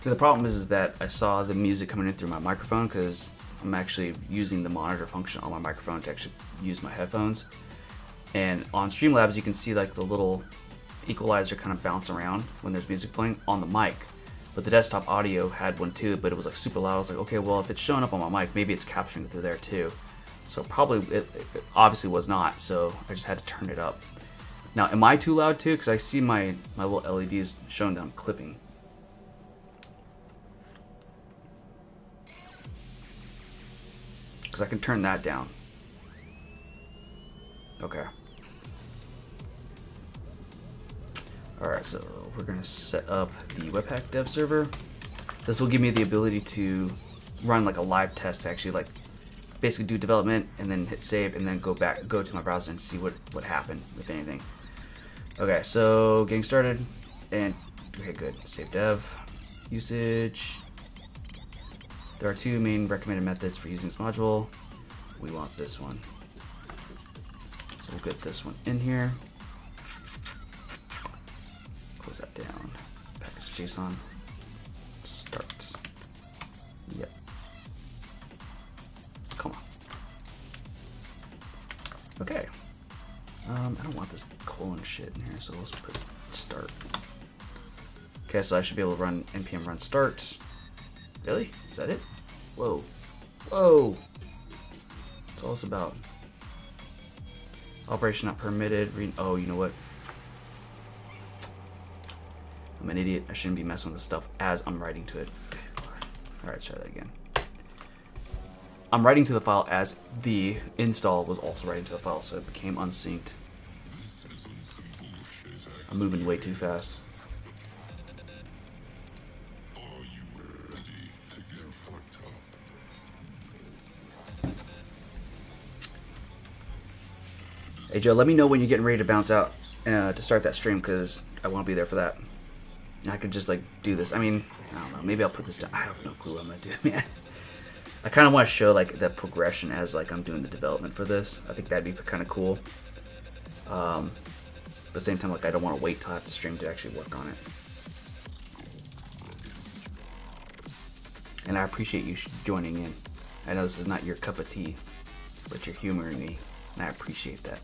So the problem is that I saw the music coming in through my microphone because I'm actually using the monitor function on my microphone to actually use my headphones. And on Streamlabs, you can see like the little equalizer kind of bounce around when there's music playing on the mic. But the desktop audio had one too, but it was like super loud. I was like, okay, well, if it's showing up on my mic, maybe it's capturing it through there too. So probably, it obviously was not, so I just had to turn it up. Now, am I too loud too? Because I see my little LEDs showing that I'm clipping. Because I can turn that down. Okay. Alright, so we're going to set up the Webpack dev server. This will give me the ability to run like a live test to actually like basically do development and then hit save and then go to my browser and see what happened, if anything. Okay, so getting started and okay, good. Save dev usage. There are two main recommended methods for using this module. We want this one. So we'll get this one in here. Close that down. Package JSON. Start. Yep. Come on. Okay. I don't want this colon shit in here, so let's put start. Okay, so I should be able to run npm run start. Really? Is that it? Whoa. Whoa. What's all this about? Operation not permitted. Oh, you know what? I'm an idiot. I shouldn't be messing with this stuff as I'm writing to it. Alright, let's try that again. I'm writing to the file as the install was also writing to the file, so it became unsynced. I'm moving way too fast. Hey Joe, let me know when you're getting ready to bounce out to start that stream, because I won't be there for that. I could just like do this. I mean, I don't know. Maybe I'll put this down. I have no clue what I'm gonna do, man. I kind of want to show like the progression as like I'm doing the development for this. I think that'd be kind of cool. But at the same time, like I don't want to wait till I have to stream to actually work on it. And I appreciate you joining in. I know this is not your cup of tea, but you're humoring me, and I appreciate that.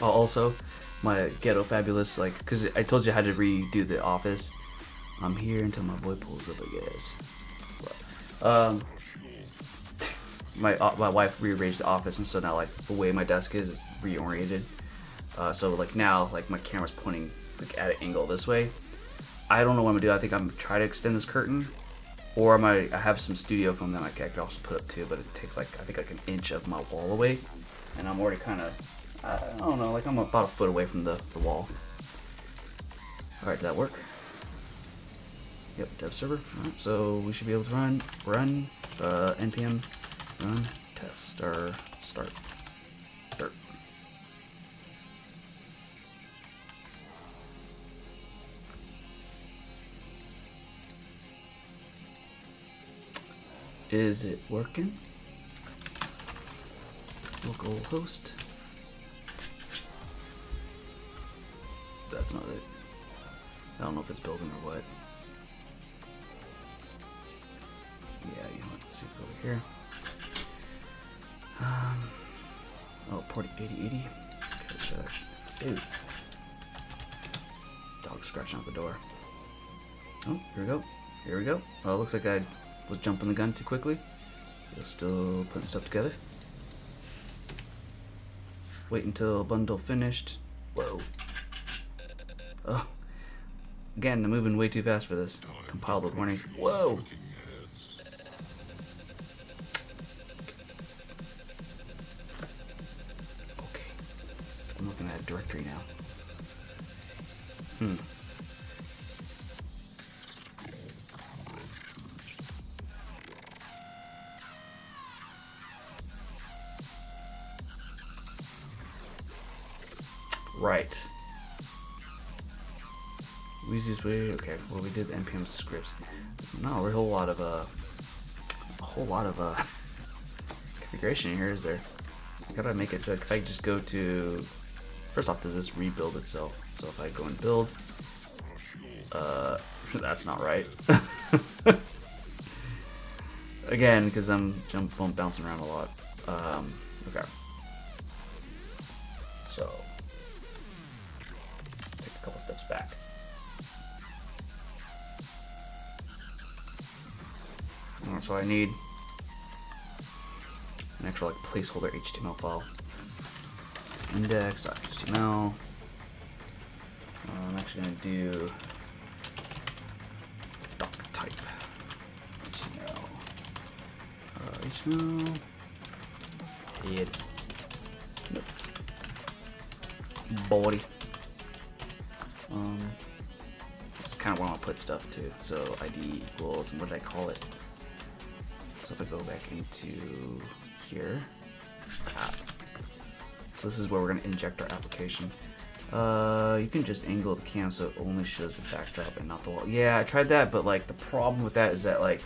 Oh, also, my ghetto fabulous, like, because I told you how to redo the office. I'm here until my boy pulls up, I guess. But, my wife rearranged the office, and so now like the way my desk is reoriented. So like now, like my camera's pointing like at an angle this way. I don't know what I'm gonna do. I think I'm gonna try to extend this curtain, or I have some studio foam that I could also put up too, but it takes like I think like an inch of my wall away, and I'm already kind of I don't know, like I'm about a foot away from the wall. All right, did that work? Yep, dev server. All right, so we should be able to run npm run test or start. Is it working? Localhost. That's not it. I don't know if it's building or what. Yeah, you know what? Let's see if it's over here. Oh, port 8080. Okay, let's try that. Ooh. Dog scratching out the door. Oh, here we go. Here we go. Well, it looks like I was jumping the gun too quickly. Still putting stuff together. Wait until bundle finished. Whoa. Oh. Again, I'm moving way too fast for this. Compiled with warnings. Whoa! Okay. I'm looking at a directory now. Right. Easiest way. Okay. Well, we did npm scripts. No, a whole lot of configuration here. Is there? I gotta make it so if I just go to. First off, does this rebuild itself? So if I go and build, that's not right. Again, because I'm bouncing around a lot. Okay. So take a couple steps back. So I need an actual like placeholder HTML file. Index.html. I'm actually going to do doc type HTML. HTML. Head. Nope. Body. This is kind of where I want to put stuff too. So ID equals, and what did I call it? So if I go back into here, app. So this is where we're going to inject our application. You can just angle the cam so it only shows the backdrop and not the wall. Yeah, I tried that, but like the problem with that is that like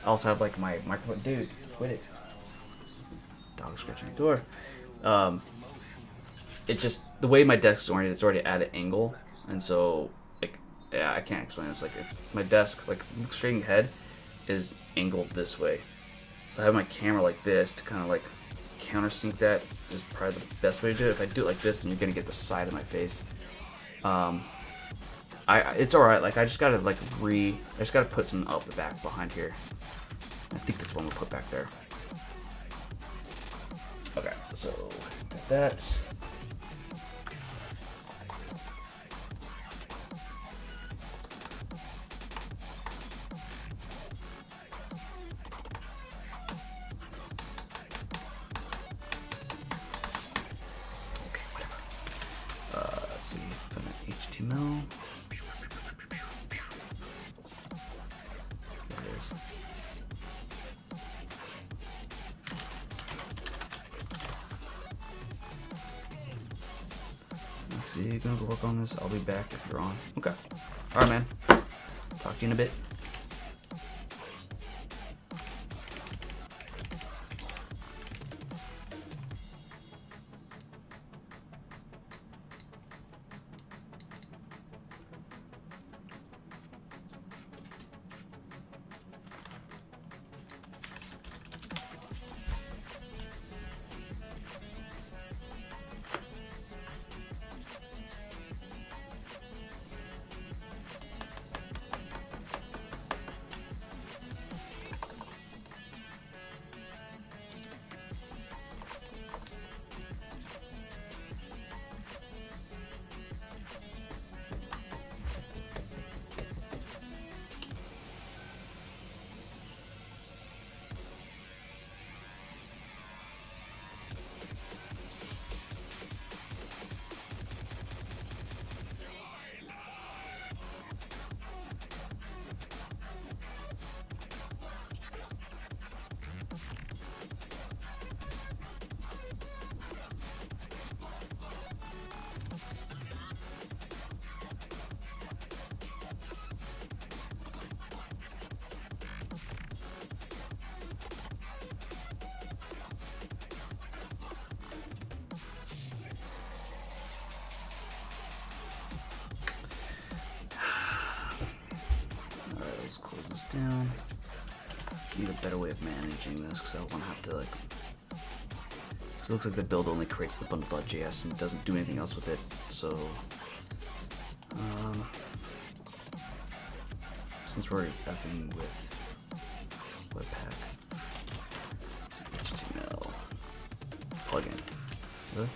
I also have like my microphone. Dude, quit it. Dog scratching the door. It just the way my desk is oriented, it's already at an angle, and so like yeah, I can't explain this. Like it's my desk, like straight ahead, is angled this way. So I have my camera like this to kind of like countersink that is probably the best way to do it. If I do it like this, then you're gonna get the side of my face. It's all right. Like I just gotta like I just gotta put some up the back behind here. I think that's one we'll put back there. Okay, so got that. HTML. There it is. Let's see, gonna go work on this. I'll be back if you're on. Okay. Alright, man. Talk to you in a bit. Down. Need a better way of managing this because I don't want to have to like. Because it looks like the build only creates the bundle.js and doesn't do anything else with it. So, since we're effing with Webpack, it's an HTML plugin. Really?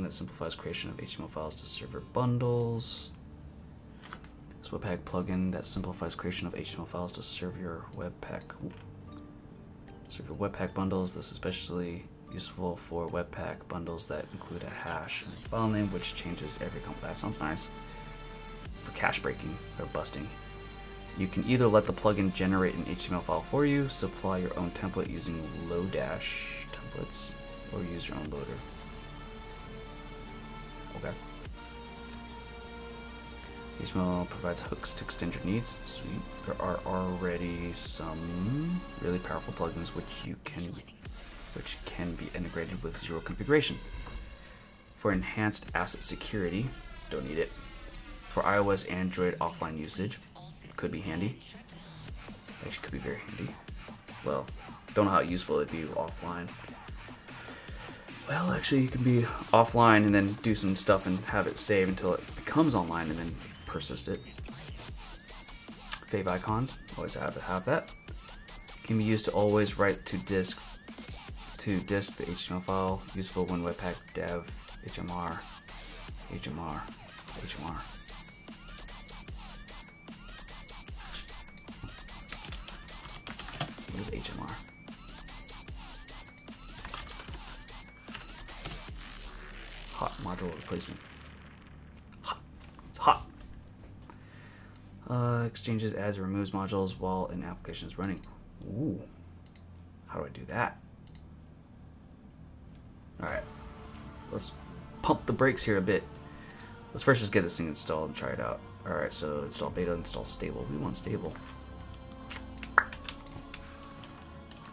that simplifies creation of HTML files to server bundles. This Webpack plugin that simplifies creation of HTML files to serve your Webpack. Serve your Webpack bundles. This is especially useful for Webpack bundles that include a hash and file name, which changes every company. That sounds nice. For cache breaking or busting. You can either let the plugin generate an HTML file for you, supply your own template using Lodash templates, or use your own loader. Okay. HTML provides hooks to extend your needs. Sweet. There are already some really powerful plugins which can be integrated with zero configuration. For enhanced asset security, don't need it. For iOS, Android offline usage, could be handy. Actually, could be very handy. Well, don't know how useful it'd be offline. Well, actually, you can be offline and then do some stuff and have it save until it becomes online and then persist it. Fave icons, always have that. Can be used to always write to disk the HTML file. Useful when Webpack dev HMR. What's HMR? What is HMR? Hot module replacement. Hot. It's hot. Exchanges, adds, and removes modules while an application is running. Ooh. How do I do that? Alright. Let's pump the brakes here a bit. Let's first just get this thing installed and try it out. Alright, so install beta, install stable. We want stable.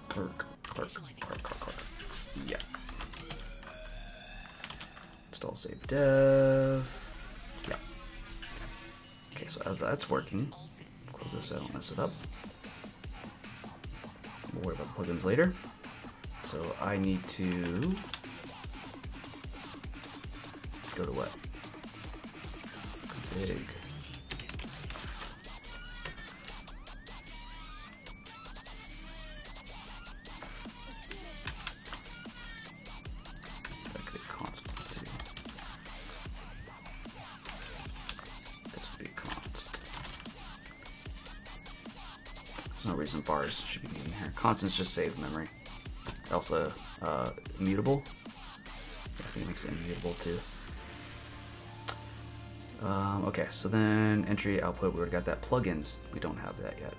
Clerk. Yeah. Install save dev. Yeah. Okay, so as that's working, close this so I don't mess it up. We'll worry about plugins later. So I need to go to what? Config. No reason bars should be in here. Constants just save memory. Also, immutable. I think it makes it immutable too. Okay, so then entry, output, we already got that. Plugins, we don't have that yet.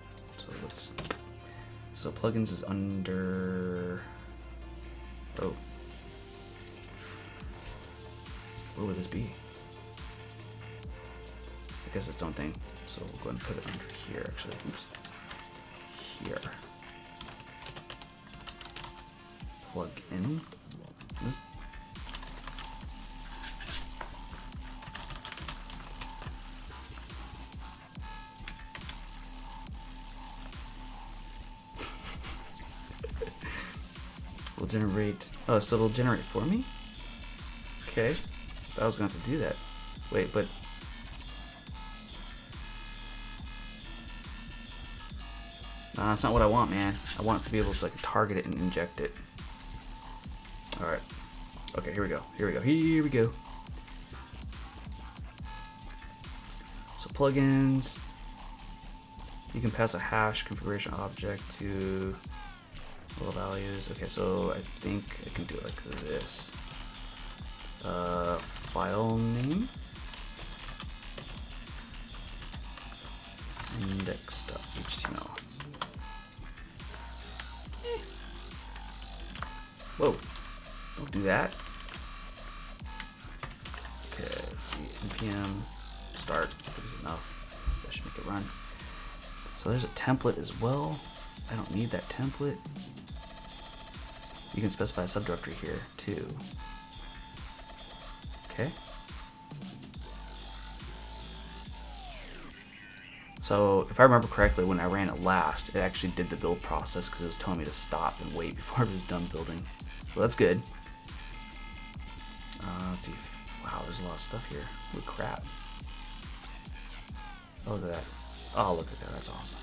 So plugins is under, oh. Where would this be? I guess its own thing. So we'll go ahead and put it under here actually. Oops. Here. Plug in. This. Will generate. Oh, so it'll generate for me? Okay. Thought I was going to have to do that. Wait, but. That's not what I want, man. I want it to be able to like target it and inject it. All right. Okay, here we go. So plugins. You can pass a hash configuration object to little values. Okay, so I think I can do it like this. File name. Index.html. Whoa, don't do that. Okay, let's see, npm start, I think is enough. That should make it run. So there's a template as well. I don't need that template. You can specify a subdirectory here too. Okay. So if I remember correctly, when I ran it last, it actually did the build process because it was telling me to stop and wait before it was done building. So that's good. Let's see. Wow, there's a lot of stuff here. Holy crap. Oh, look at that. Oh, look at that. That's awesome.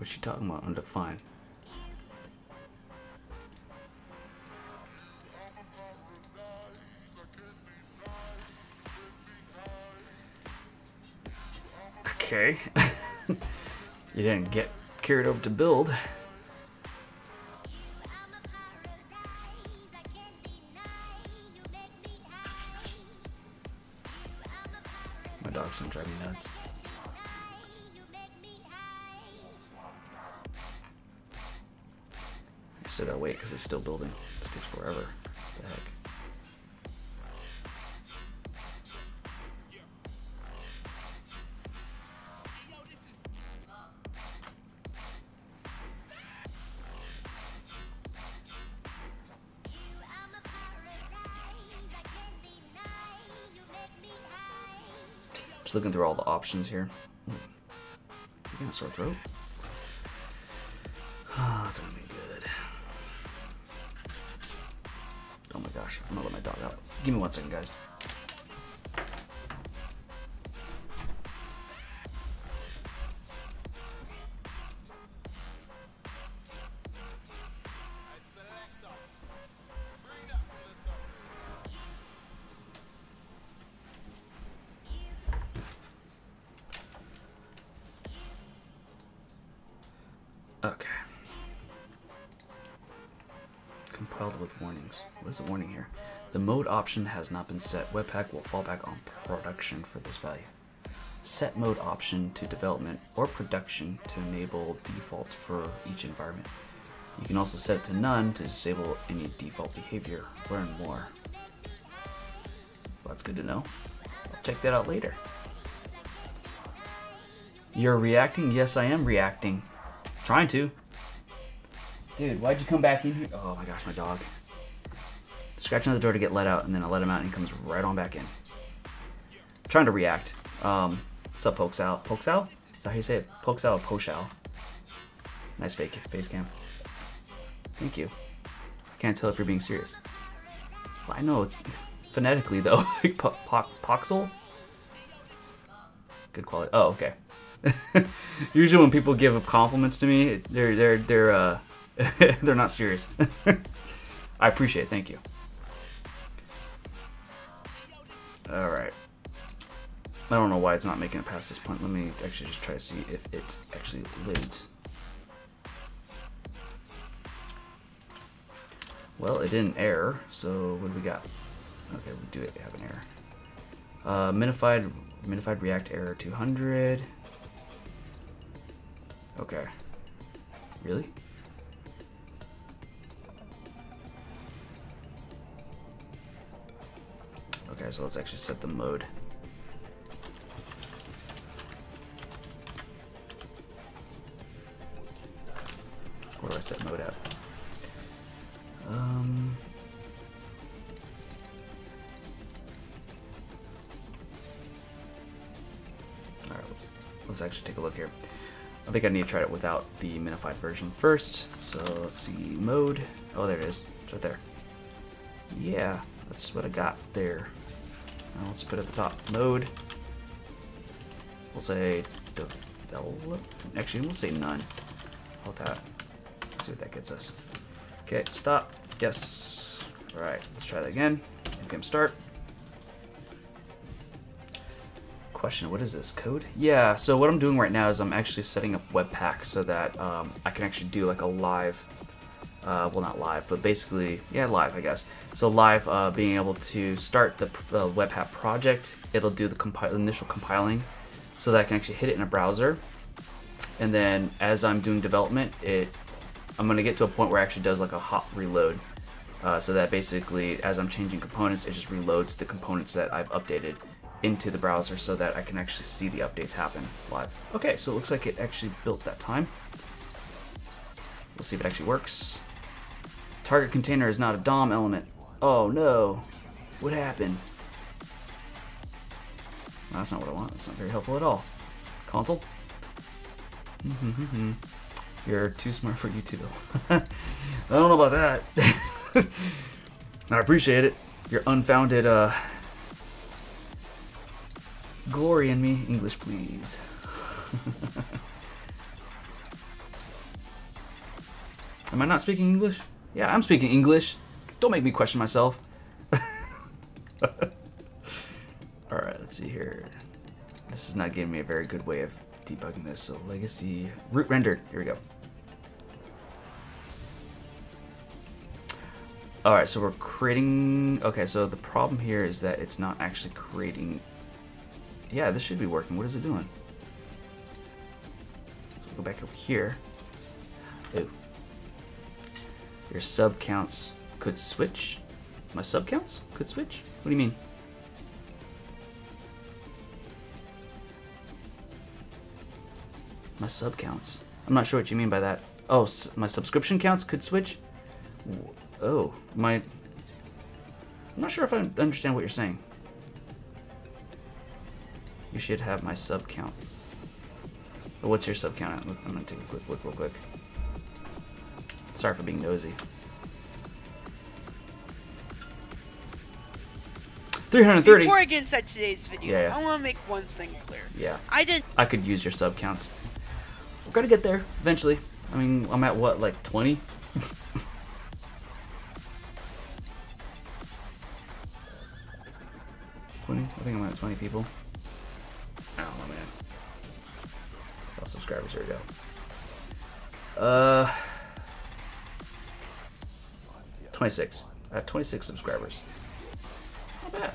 What's she talking about? Undefined. Okay. You didn't get carried over to build. My dog's gonna drive me nuts. I still gotta wait because it's still building. It takes forever. What the heck? Just looking through all the options here. You got a sore throat? Oh, that's gonna be good. Oh my gosh, I'm gonna let my dog out. Give me 1 second, guys. Okay. Compiled with warnings. What is the warning here? The mode option has not been set. Webpack will fall back on production for this value. Set mode option to development or production to enable defaults for each environment. You can also set it to none to disable any default behavior. Learn more. Well, that's good to know. I'll check that out later. You're reacting? Yes, I am reacting. Trying to. Dude, why'd you come back in here? Oh my gosh, my dog. Scratching on the door to get let out, and then I let him out and he comes right on back in. Trying to react. What's up, Pokesal? Pokesal? Is that how you say it? Pokesal or Poshal? Nice fake face cam. Thank you. I can't tell if you're being serious. Well, I know it's phonetically though. Poxel? Good quality. Oh, okay. Usually when people give compliments to me, they're they're not serious. I appreciate it. Thank you. All right. I don't know why it's not making it past this point. Let me actually just try to see if it actually loads. Well, it didn't error. So what do we got? Okay, we do have an error. Minified React error 200. Okay. Really? Okay, so let's actually set the mode. Where do I set mode at? Alright, let's actually take a look here. I think I need to try it without the minified version first. So let's see, mode. Oh, there it is. It's right there. Yeah, that's what I got there. Now let's put it at the top. Mode. We'll say develop. Actually, we'll say none. How about that? Let's see what that gets us. Okay, stop. Yes. All right, let's try that again. Npm start. Question, what is this, code? Yeah, so what I'm doing right now is I'm actually setting up Webpack so that I can actually do like a live, well not live, but basically, yeah, live I guess. So live, being able to start the Webpack project, it'll do the initial compiling so that I can actually hit it in a browser. And then as I'm doing development, I'm gonna get to a point where it actually does like a hot reload. So that basically, as I'm changing components, it just reloads the components that I've updated into the browser so that I can actually see the updates happen live. Okay, so it looks like it actually built that time. We'll see if it actually works. Target container is not a DOM element. Oh no, what happened? No, that's not what I want. That's not very helpful at all. Console? You're too smart for YouTube. I don't know about that. I appreciate it. Your unfounded glory in me. English, please. Am I not speaking English? Yeah, I'm speaking English. Don't make me question myself. Alright, let's see here. This is not giving me a very good way of debugging this. So legacy, root rendered. Here we go. Alright, so we're creating... Okay, so the problem here is that it's not actually creating... Yeah, this should be working. What is it doing? So we'll go back over here. Ooh. Your sub counts could switch? My sub counts could switch? What do you mean? My sub counts. I'm not sure what you mean by that. Oh, my subscription counts could switch? Oh, I'm not sure if I understand what you're saying. You should have my sub count. But what's your sub count? I'm gonna take a quick look real quick. Sorry for being nosy. 330. Before I get inside today's video, Yeah. I want to make one thing clear. Yeah. I could use your sub counts. We're gonna get there eventually. I mean, I'm at what, like 20? 20? I think I'm at 20 people. I don't know, man. All subscribers, here we go. 26. I have 26 subscribers. Not bad.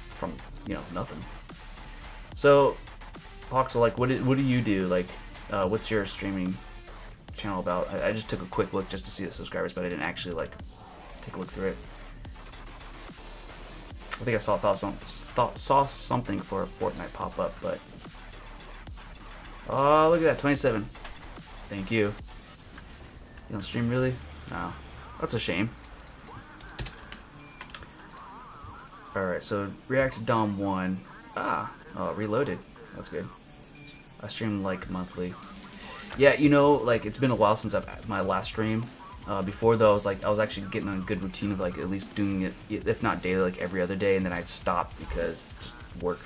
From, you know, nothing. So, Voxel, like, what do you do? Like, what's your streaming channel about? I just took a quick look just to see the subscribers, but I didn't actually, like, take a look through it. I think I saw something for a Fortnite pop up, but oh, look at that, 27. Thank you. You don't stream really? No, that's a shame. All right, so React DOM 1. Oh, reloaded. That's good. I stream like monthly. Yeah, you know, like it's been a while since my last stream. Before though, I was actually getting a good routine of like at least doing it, if not daily, like every other day, and then I'd stop because just work.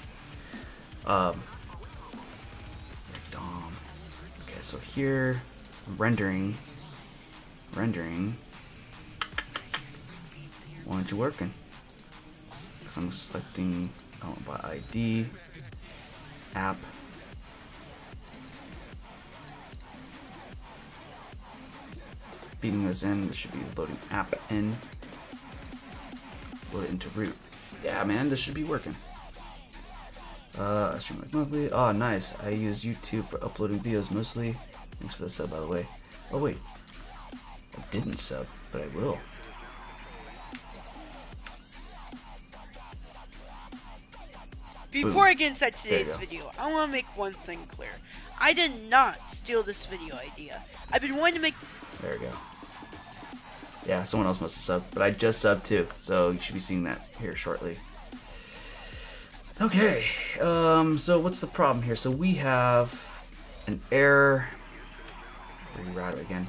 DOM. Okay, so here, rendering. Why aren't you working? Because I'm selecting by ID, app. Feeding this in, this should be loading app in. Load it into root. Yeah, man, this should be working. I stream like monthly. Oh, nice. I use YouTube for uploading videos mostly. Thanks for the sub, by the way. Oh, wait. I didn't sub, but I will. Before I get inside today's video, I want to make one thing clear. I did not steal this video idea. I've been wanting to make... There we go. Yeah, someone else must have subbed, but I just subbed too, so you should be seeing that here shortly. Okay, so what's the problem here? So we have an error. Reroute it again.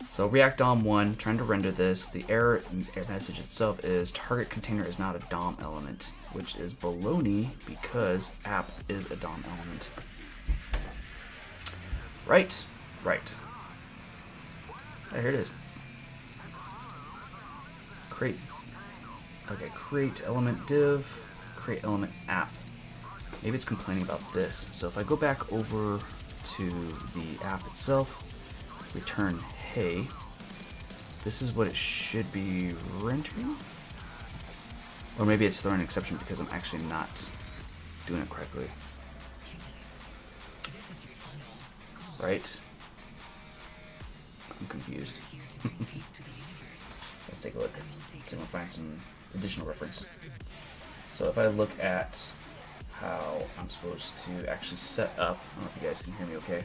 So React DOM 1, trying to render this. The error message itself is target container is not a DOM element, which is baloney because app is a DOM element. Right. Oh, here it is. Create. Okay, create element div, create element app. Maybe it's complaining about this. So if I go back over to the app itself, return hey, this is what it should be rendering? Or maybe it's throwing an exception because I'm actually not doing it correctly. Right? I'm confused. Let's take a look. See if I can find some additional reference. So if I look at how I'm supposed to actually set up, I don't know if you guys can hear me okay.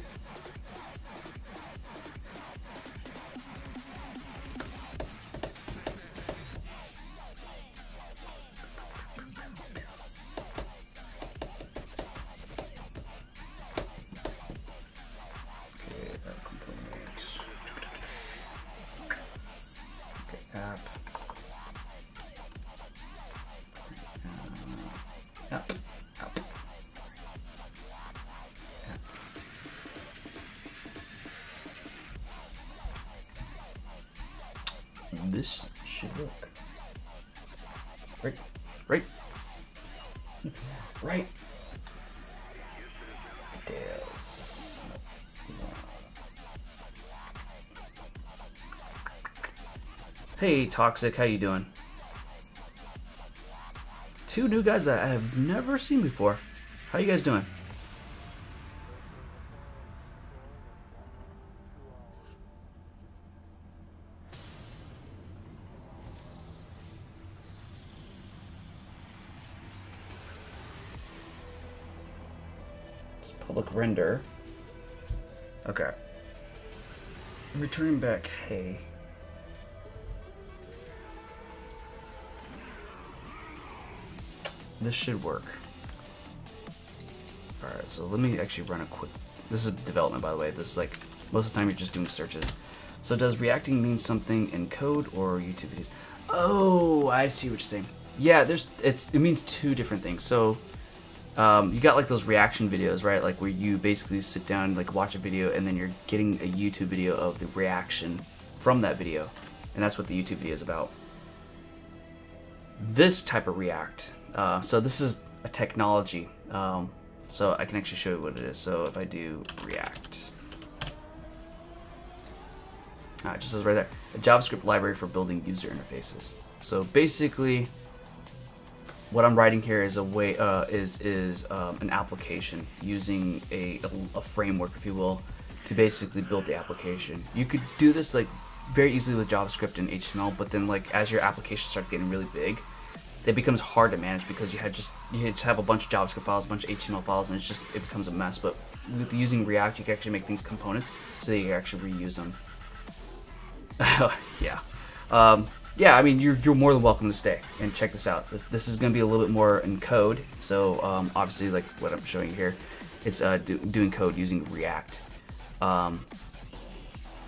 look. Right. Right. Right. Details. Hey, Toxic, how you doing? 2 new guys that I have never seen before. How you guys doing? Public render. Okay. Returning back, hey. This should work. Alright, so let me actually run a quick... This is development, by the way. This is like, most of the time you're just doing searches. So does reacting mean something in code or YouTube videos? Oh, I see what you're saying. Yeah, it means 2 different things. So you got like those reaction videos, right? Like where you basically sit down and like watch a video and then you're getting a YouTube video of the reaction from that video. And that's what the YouTube video is about. This type of React. So this is a technology. So I can actually show you what it is. So if I do React. It just says right there, a JavaScript library for building user interfaces. So basically, what I'm writing here is a way an application using a framework, if you will, to basically build the application. You could do this like very easily with JavaScript and HTML, but then like as your application starts getting really big, it becomes hard to manage because you just have a bunch of JavaScript files, a bunch of HTML files, and it becomes a mess. But with using React, you can actually make things components so that you can actually reuse them. Yeah. Yeah, I mean, you're more than welcome to stay and check this out. This is going to be a little bit more in code. So obviously, like what I'm showing you here, it's doing code using React. So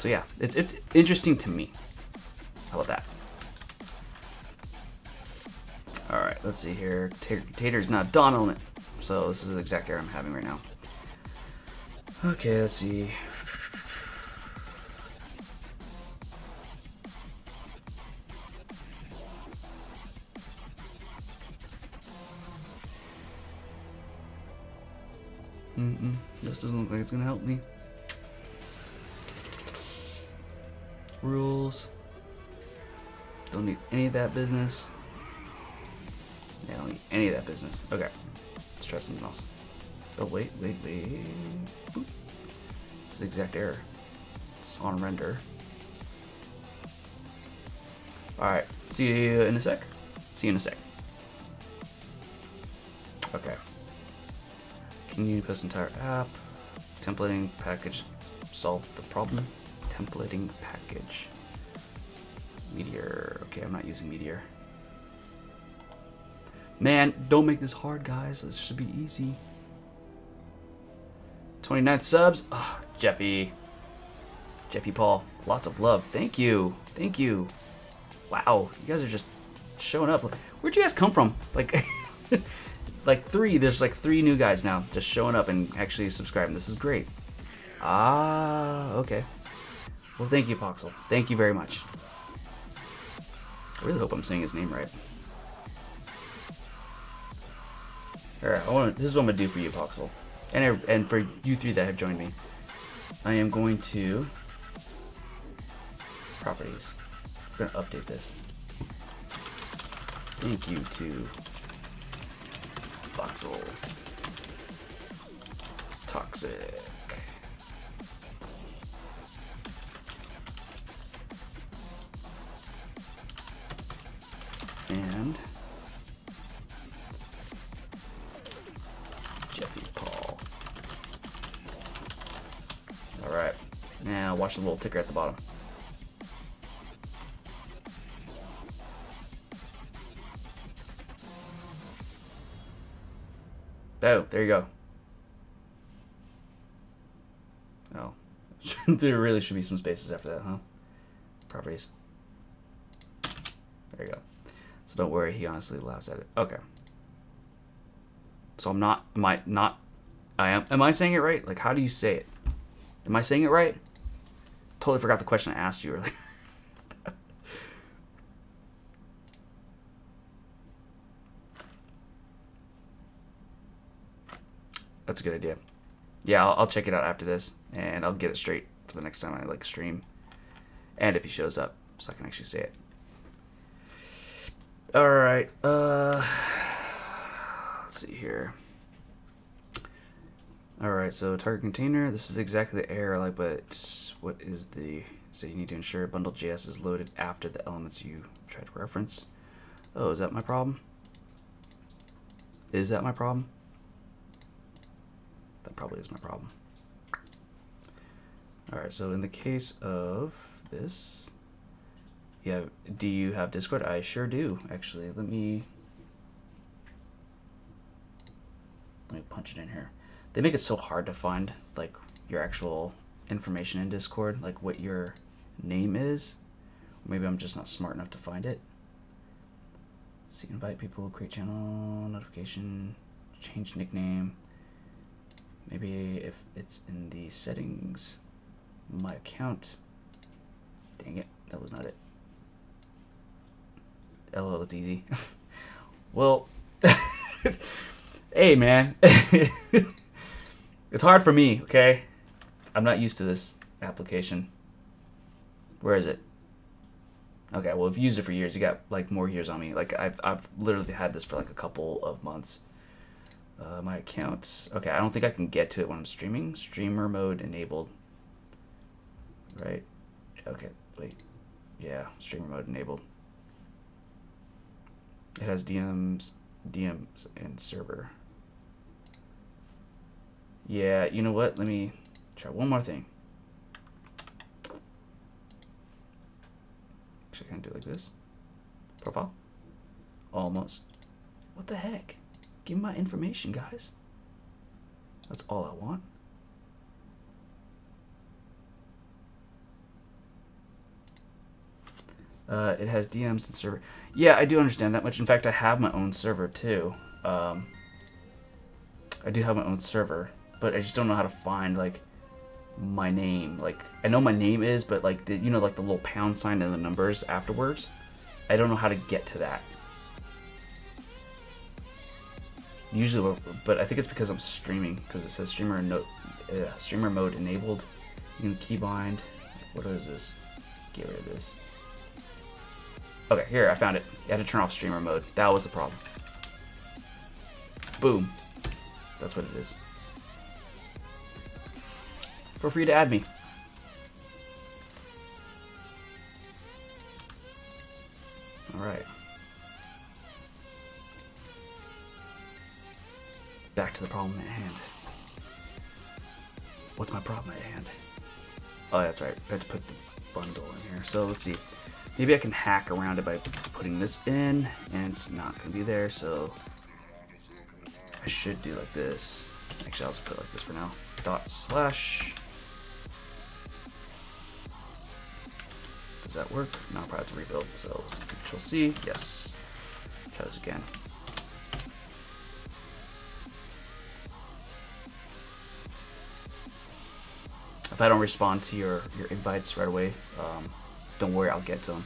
yeah, it's interesting to me. How about that? All right, let's see here. Tater's not DOM element, so this is the exact error I'm having right now. Okay, let's see. This doesn't look like it's gonna help me. Rules. Don't need any of that business. Yeah, I don't need any of that business. Okay, let's try something else. Oh wait. Boop. It's the exact error. It's on render. All right, see you in a sec. See you in a sec. Okay. Can you post entire app? Templating package solve the problem. Templating package. Meteor. Okay, I'm not using Meteor. Man, don't make this hard, guys. This should be easy. 29th subs. Oh, Jeffy Paul. Lots of love. Thank you. Thank you. Wow, you guys are just showing up. Where'd you guys come from? Like, there's like 3 new guys now just showing up and actually subscribing. This is great. Ah, okay. Well, thank you, Poxel. Thank you very much. I really hope I'm saying his name right. Alright, this is what I'm gonna do for you, Poxel, and for you 3 that have joined me. I am going to properties. We're gonna update this. Thank you to Poxel. Toxic. And Jeffy Paul. Alright. Now watch the little ticker at the bottom. Oh, there you go. Oh. There really should be some spaces after that, huh? Properties. There you go. So don't worry, he honestly laughs at it. Okay. So am I saying it right? Like, how do you say it? Am I saying it right? Totally forgot the question I asked you earlier. That's a good idea. Yeah, I'll check it out after this, and I'll get it straight for the next time I like stream, and if he shows up, so I can actually say it. All right. Let's see here. All right. So target container. This is exactly the error, like, but what is the? So you need to ensure bundle.js is loaded after the elements you try to reference. Oh, is that my problem? Is that my problem? That probably is my problem. All right, so in the case of this, yeah, do you have Discord? I sure do, actually. Let me punch it in here. They make it so hard to find like your actual information in Discord, like what your name is. Maybe I'm just not smart enough to find it. So you invite people, create channel, notification, change nickname. Maybe if it's in the settings, my account. Dang it, that was not it. LOL, it's easy. Well, hey man, it's hard for me, okay? I'm not used to this application. Where is it? Okay, well, if you used it for years, you got like more years on me. Like I've literally had this for like a couple of months. My account. Okay, I don't think I can get to it when I'm streaming. Streamer mode enabled. Right. Okay. Wait. Yeah. Streamer mode enabled. It has DMs, and server. Yeah. You know what? Let me try one more thing. Actually, can I do it like this? Profile. Almost. What the heck? Give me my information, guys. That's all I want. It has DMs and server. Yeah, I do understand that much. In fact, I have my own server too. I do have my own server, but I just don't know how to find like my name. Like I know my name is, but like the, you know, like the little pound sign and the numbers afterwards. I don't know how to get to that. Usually, but I think it's because I'm streaming, because it says streamer mode enabled. You can keybind. What is this? Get rid of this. Okay, here, I found it. You had to turn off streamer mode. That was the problem. Boom. That's what it is. Feel free to add me. All right. Back to the problem at hand. What's my problem at hand? Oh, that's right. I had to put the bundle in here. So let's see. Maybe I can hack around it by putting this in, and it's not going to be there. So I should do like this. Actually, I'll just put it like this for now. /. Does that work? No, I'll probably have to rebuild. So let's see. Control C. Yes. Try this again. If I don't respond to your invites right away, don't worry, I'll get to them.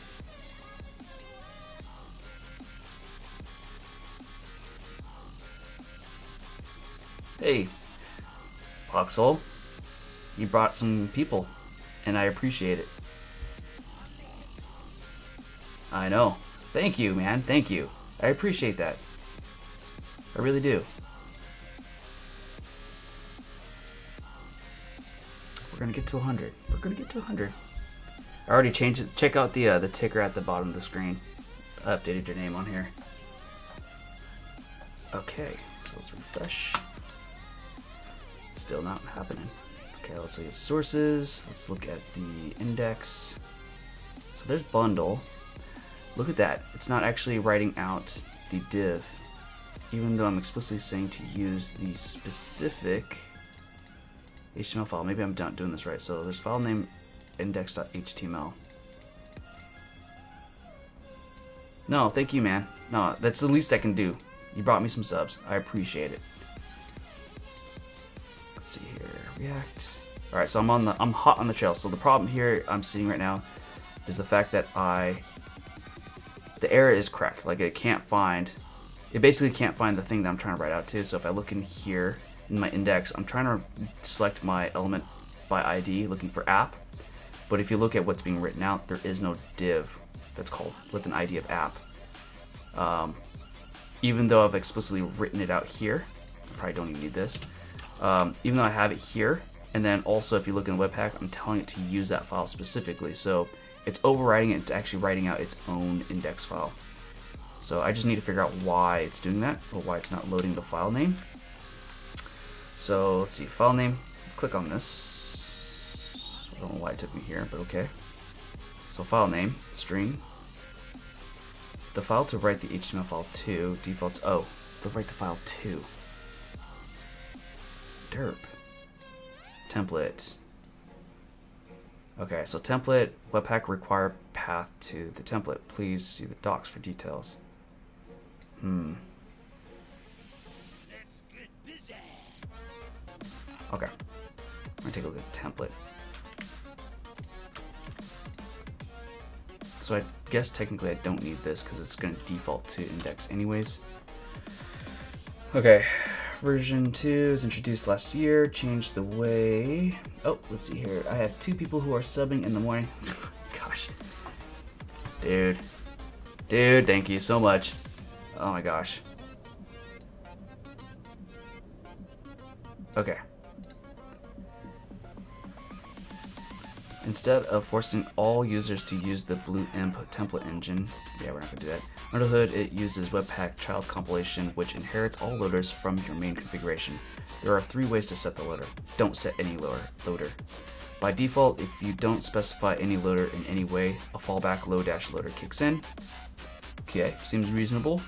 Hey, Voxel, you brought some people, and I appreciate it. I know. Thank you, man. Thank you. I appreciate that. I really do. We're gonna get to 100. We're gonna get to 100. I already changed it. Check out the ticker at the bottom of the screen. I updated your name on here. Okay, so let's refresh. Still not happening. Okay, let's look at sources. Let's look at the index. So there's bundle. Look at that. It's not actually writing out the div, even though I'm explicitly saying to use the specific HTML file. Maybe I'm not doing this right. So there's file name index.html. No, thank you, man. No, that's the least I can do. You brought me some subs. I appreciate it. Let's see here. React. All right, so I'm hot on the trail. So the problem here I'm seeing right now is the fact that the error is correct. Like it basically can't find the thing that I'm trying to write out to. So if I look in here, in my index, I'm trying to select my element by ID, looking for app. But if you look at what's being written out, there is no div that's called with an ID of app. Even though I've explicitly written it out here, I probably don't even need this. Even though I have it here, and then also if you look in Webpack, I'm telling it to use that file specifically. So it's overriding it, it's actually writing out its own index file. So I just need to figure out why it's doing that, or why it's not loading the file name. So let's see, file name, click on this. I don't know why it took me here, but okay. So file name, string. The file to write the HTML file to, defaults, oh, to write the file to. Derp. Template. Okay, so template, Webpack require path to the template. Please see the docs for details. Okay, I'm gonna take a look at the template. So I guess technically I don't need this because it's gonna default to index anyways. Okay, version 2 is introduced last year, changed the way, oh, let's see here. I have 2 people who are subbing in the morning. Gosh, dude, thank you so much. Oh my gosh. Okay. Instead of forcing all users to use the blue input template engine, yeah, we're not gonna do that. Under the hood, it uses Webpack child compilation, which inherits all loaders from your main configuration. There are 3 ways to set the loader. Don't set any loader. By default, if you don't specify any loader in any way, a fallback loader kicks in. Okay, seems reasonable.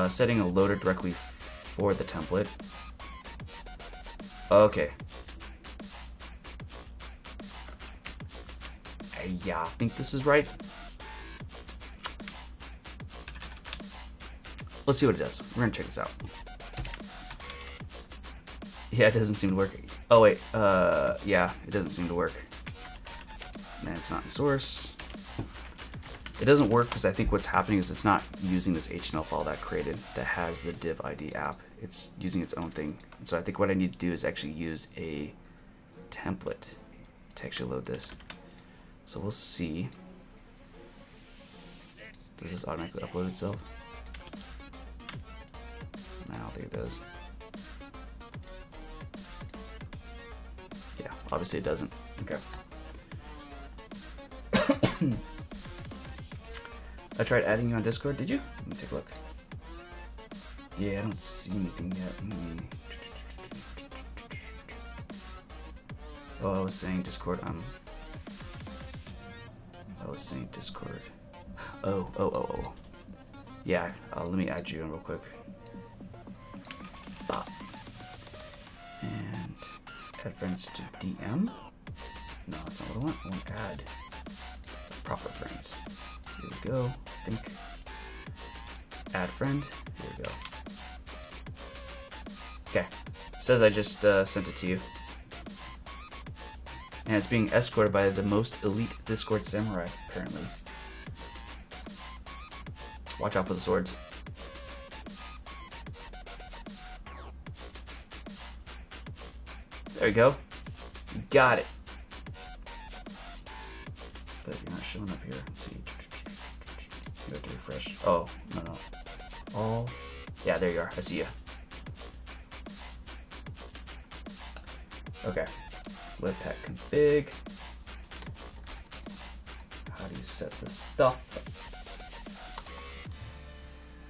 Setting a loader directly for the template. Okay. Yeah, I think this is right. Let's see what it does. We're gonna check this out. Yeah, it doesn't seem to work. Oh wait, yeah, it doesn't seem to work. Man, it's not in source. It doesn't work because I think what's happening is it's not using this HTML file that I created that has the div ID app. It's using its own thing. And so I think what I need to do is actually use a template to actually load this. So we'll see. Does this automatically upload itself? No, I don't think it does. Yeah, obviously it doesn't. Okay. I tried adding you on Discord, did you? Let me take a look. Yeah, I don't see anything yet. Oh, I was saying Discord, Discord. Oh. Yeah, let me add you in real quick. And add friends to DM. No, that's not what I want. I want add proper friends. Here we go. I think. Add friend. Here we go. Okay. It says I just sent it to you. And it's being escorted by the most elite Discord samurai, apparently. Watch out for the swords. There you go. You got it. But you're not showing up here. Let's see. You have to refresh. Oh, no. All. Yeah, there you are. I see you. Okay. Webpack config. How do you set this stuff?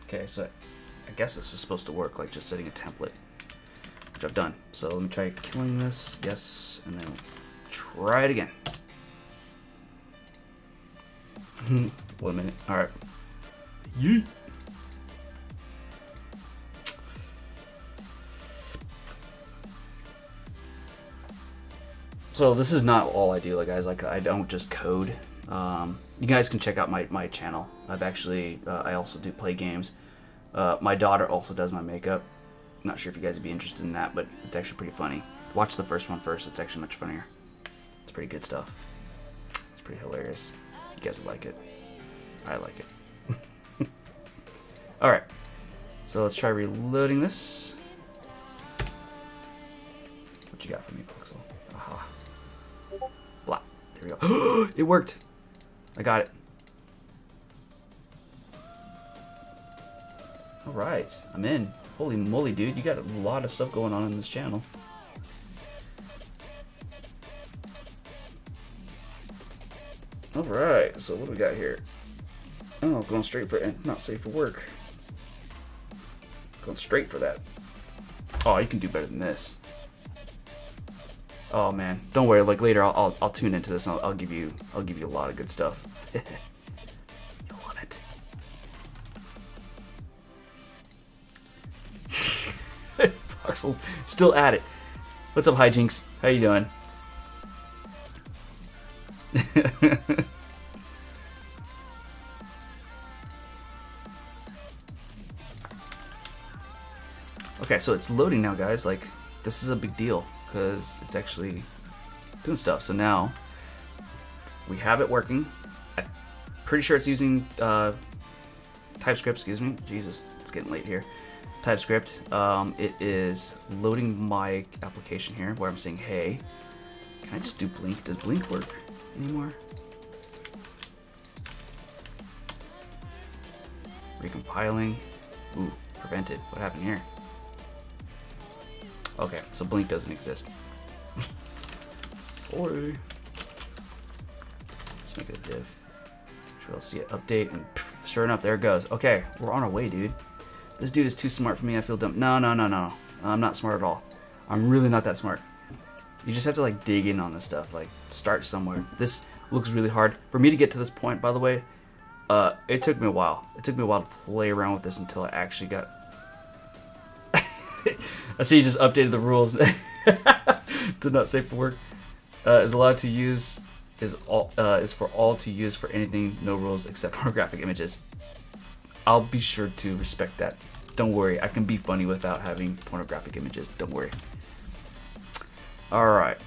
Okay, so I guess this is supposed to work, like just setting a template, which I've done. So let me try killing this. Yes, and then try it again. 1 minute. All right. Yeet. So this is not all I do, guys. Like, I don't just code. You guys can check out my channel. I've actually, I also do play games. My daughter also does my makeup. Not sure if you guys would be interested in that, but it's actually pretty funny. Watch the first one first. It's actually much funnier. It's pretty good stuff. It's pretty hilarious. You guys would like it. I like it. All right. So let's try reloading this. What you got for me, Pixel? Aha. Blah. There we go. It worked. I got it. All right, I'm in. Holy moly, dude! You got a lot of stuff going on in this channel. All right, so what do we got here? Oh, going straight for not safe for work. Going straight for that. Oh, you can do better than this. Oh man, don't worry. Like later, I'll tune into this. And I'll give you a lot of good stuff. You'll love it. Voxel's still at it. What's up, Hijinks? How you doing? Okay, so it's loading now, guys. Like, this is a big deal because it's actually doing stuff. So now we have it working. I'm pretty sure it's using TypeScript. Excuse me. Jesus, it's getting late here. TypeScript. It is loading my application here where I'm saying, hey, can I just do blink? Does blink work anymore? Recompiling. Ooh, prevented. What happened here? Okay, so blink doesn't exist. Sorry. Just make it a div. Sure, I'll see it update, and pff, sure enough, there it goes. Okay, we're on our way, dude. This dude is too smart for me. I feel dumb. No. I'm not smart at all. I'm really not that smart. You just have to like dig in on this stuff. Like start somewhere. This looks really hard for me to get to this point. By the way, it took me a while. It took me a while to play around with this until I actually got. I see you just updated the rules. Did not say for work. Is allowed to use is for all to use for anything. No rules except pornographic images. I'll be sure to respect that. Don't worry. I can be funny without having pornographic images. Don't worry. All right.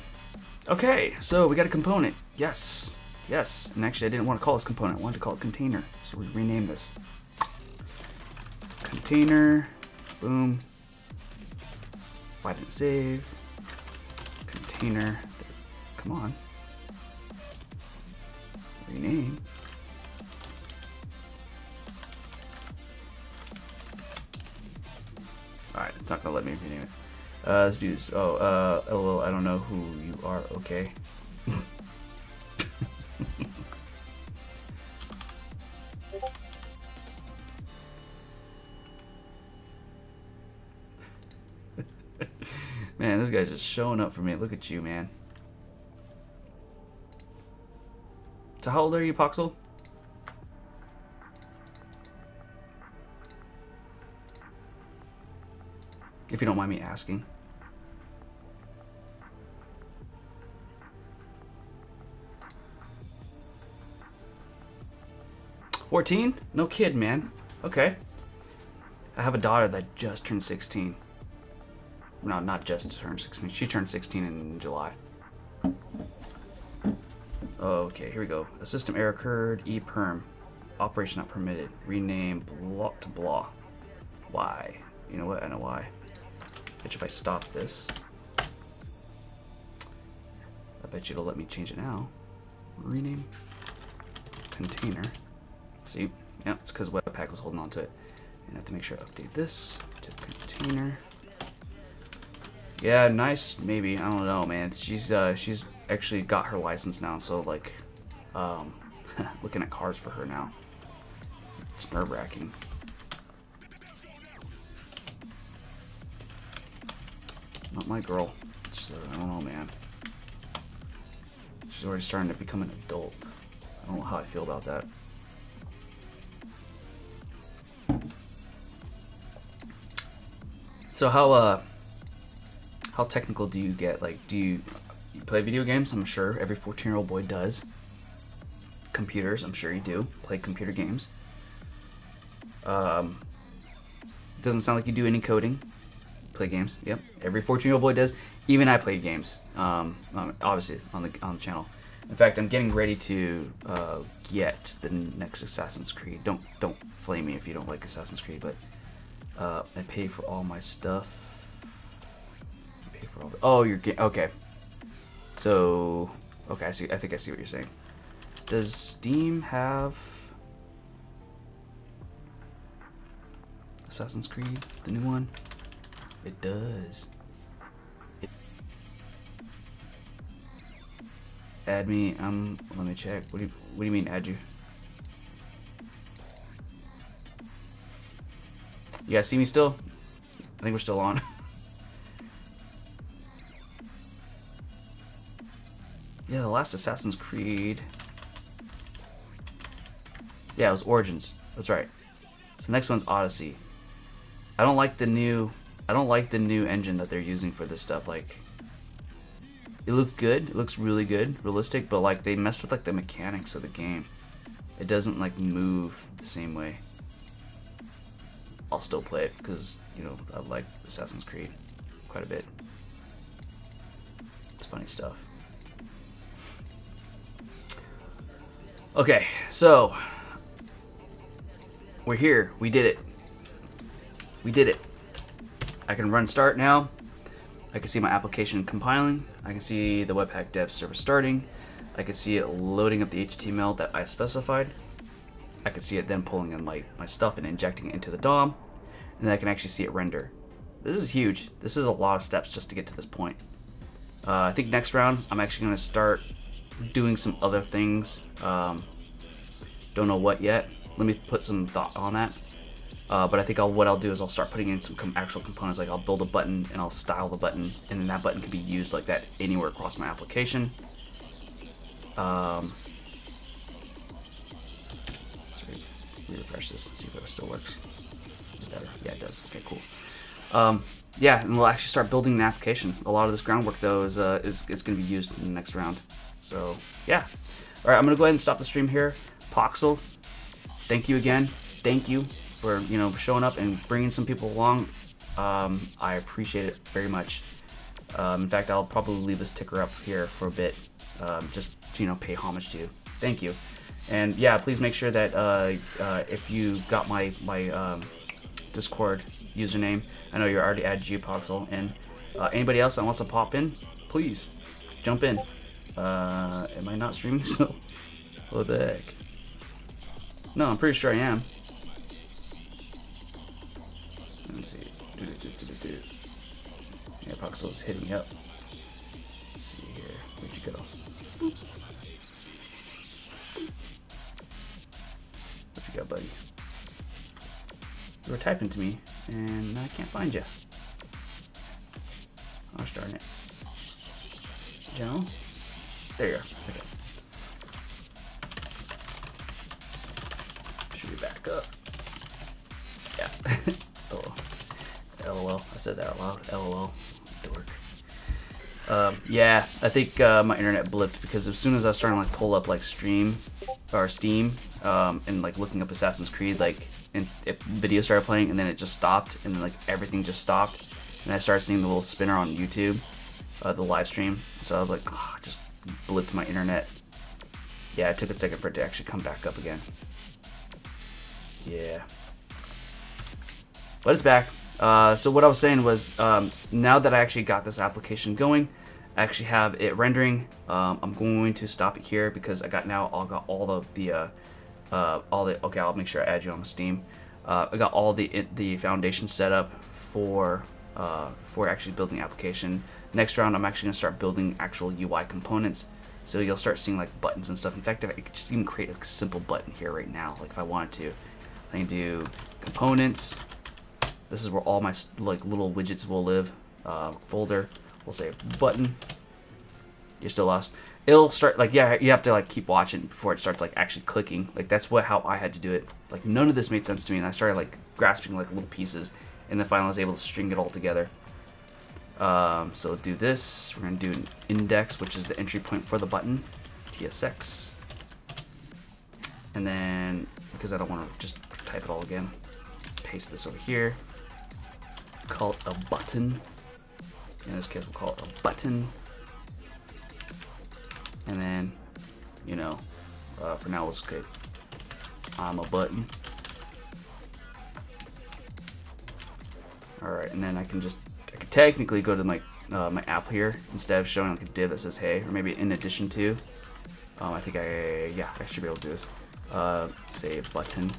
Okay. So we got a component. Yes. Yes. And actually, I didn't want to call this component. I wanted to call it container. So we rename this. Container. Boom. Why didn't it save? Container. Come on. Rename. Alright, it's not gonna let me rename it. Let's do this. Oh, LOL, I don't know who you are. Okay. Man, this guy's just showing up for me. Look at you, man. So how old are you, Poxel? If you don't mind me asking. $14? No kid, man. Okay. I have a daughter that just turned 16. No, not just turned 16. She turned 16 in July. Okay, here we go. A system error occurred. ePerm. Operation not permitted. Rename blah to blah. Why? You know what? I know why. Bet you if I stop this, I bet you it'll let me change it now. Rename container. See? Yeah, it's because Webpack was holding on to it. And I have to make sure I update this to container. Yeah, nice. Maybe, I don't know, man. She's actually got her license now, so like, looking at cars for her now. It's nerve-wracking. Not my girl. I don't know, man. She's already starting to become an adult. I don't know how I feel about that. So how technical do you get? Like, do you play video games? I'm sure every 14-year-old boy does. Computers, I'm sure you do. Play computer games. Doesn't sound like you do any coding. Play games. Yep, every 14-year-old boy does. Even I played games. Obviously on the channel. In fact, I'm getting ready to get the next Assassin's Creed. Don't flame me if you don't like Assassin's Creed, but I pay for all my stuff. I pay for all the, oh, you're getting, okay. So, okay, I see. I think I see what you're saying. Does Steam have Assassin's Creed, the new one? It does. Add me. Let me check. What do you mean add you? You guys see me still? I think we're still on. Yeah, the last Assassin's Creed. Yeah, it was Origins. That's right. So the next one's Odyssey. I don't like the new engine that they're using for this stuff. Like, it looks good. It looks really good, realistic, but like they messed with like the mechanics of the game. It doesn't like move the same way. I'll still play it because, you know, I like Assassin's Creed quite a bit. It's funny stuff. Okay, so we're here. We did it. We did it. I can run start now. I can see my application compiling. I can see the Webpack dev server starting. I can see it loading up the HTML that I specified. I can see it then pulling in my stuff and injecting it into the DOM. And then I can actually see it render. This is huge. This is a lot of steps just to get to this point. I think next round I'm actually going to start doing some other things. Don't know what yet. Let me put some thought on that. But I think what I'll do is I'll start putting in some actual components. Like I'll build a button and I'll style the button, and then that button can be used like that anywhere across my application. Sorry, refresh this and see if it still works. Better. Yeah, it does. Okay, cool. Yeah, and we'll actually start building an application. A lot of this groundwork though is going to be used in the next round. So yeah. All right, I'm going to go ahead and stop the stream here. Poxel, thank you again. Thank you for, you know, showing up and bringing some people along. I appreciate it very much. In fact, I'll probably leave this ticker up here for a bit, just to, you know, pay homage to you. Thank you. And yeah, please make sure that if you got my Discord username, I know you're already added Poxel, and anybody else that wants to pop in, please jump in. Am I not streaming still? What the heck? No, I'm pretty sure I am. Let me see. Yeah, Poxel's hitting me up. Let's see here. Where'd you go? Where'd you go, buddy? You were typing to me, and I can't find you. Oh, darn it. Joe? There you are. Okay. Should be back up. Yeah. Oh. LOL. I said that out loud. LOL. Dork. Yeah, I think my internet blipped because as soon as I was starting to like pull up like Steam, and like looking up Assassin's Creed, like, and video started playing, and then it just stopped, and then like everything just stopped, and I started seeing the little spinner on YouTube, the live stream. So I was like, oh, just blipped my internet. Yeah, it took a second for it to actually come back up again. Yeah, but it's back. So what I was saying was, now that I actually got this application going, I actually have it rendering. I'm going to stop it here because I got all the okay, I'll make sure I add you on Steam. I got all the foundation set up for actually building the application. Next round, I'm actually gonna start building actual UI components. So you'll start seeing like buttons and stuff. In fact, I could just even create a simple button here right now, like if I wanted to. I can do components. This is where all my like little widgets will live. Folder. We'll say button. You're still lost. It'll start like, yeah, you have to like keep watching before it starts like actually clicking. Like that's how I had to do it. Like none of this made sense to me, and I started like grasping like little pieces, and then finally I was able to string it all together. So do this. We're gonna do an index, which is the entry point for the button, TSX, and then because I don't want to just type it all again, paste this over here. Call it a button. In this case, we'll call it a button. And then, you know, for now, let's click I'm a button. All right, and then I can technically go to my my app here instead of showing like a div that says hey, or maybe in addition to. I think I should be able to do this. Say button.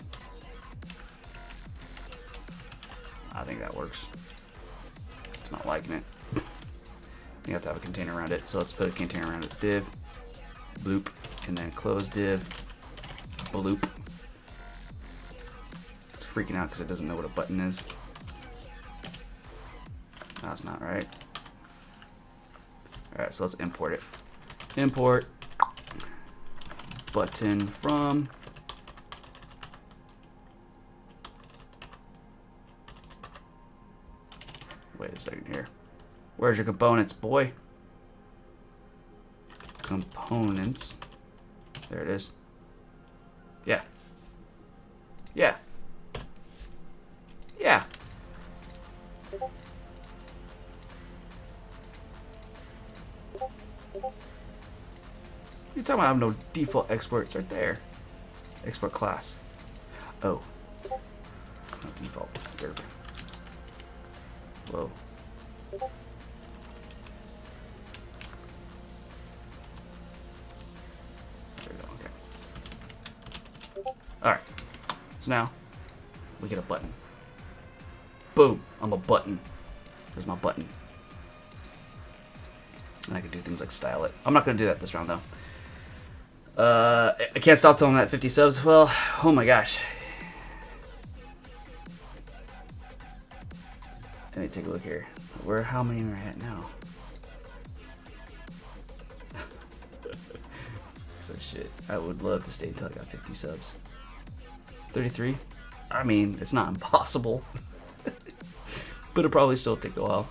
I think that works. It's not liking it. You have to have a container around it, so let's put a container around it. Div, bloop, and then close div, bloop. It's freaking out because it doesn't know what a button is. That's not right. All right, so let's import it. Import button from. Wait a second here. Where's your components, boy? Components. There it is. Yeah. Yeah. Yeah. You're talking about I have no default exports right there. Export class. Oh. No default. Derp. Whoa. There we go, okay. Alright. So now, we get a button. Boom! I'm a button. There's my button. And I can do things like style it. I'm not going to do that this round, though. I can't stop telling that 50 subs. Well, oh my gosh. Let me take a look here. How many are I at now? So shit. I would love to stay until I got 50 subs. 33? I mean, it's not impossible. But it'll probably still take a while.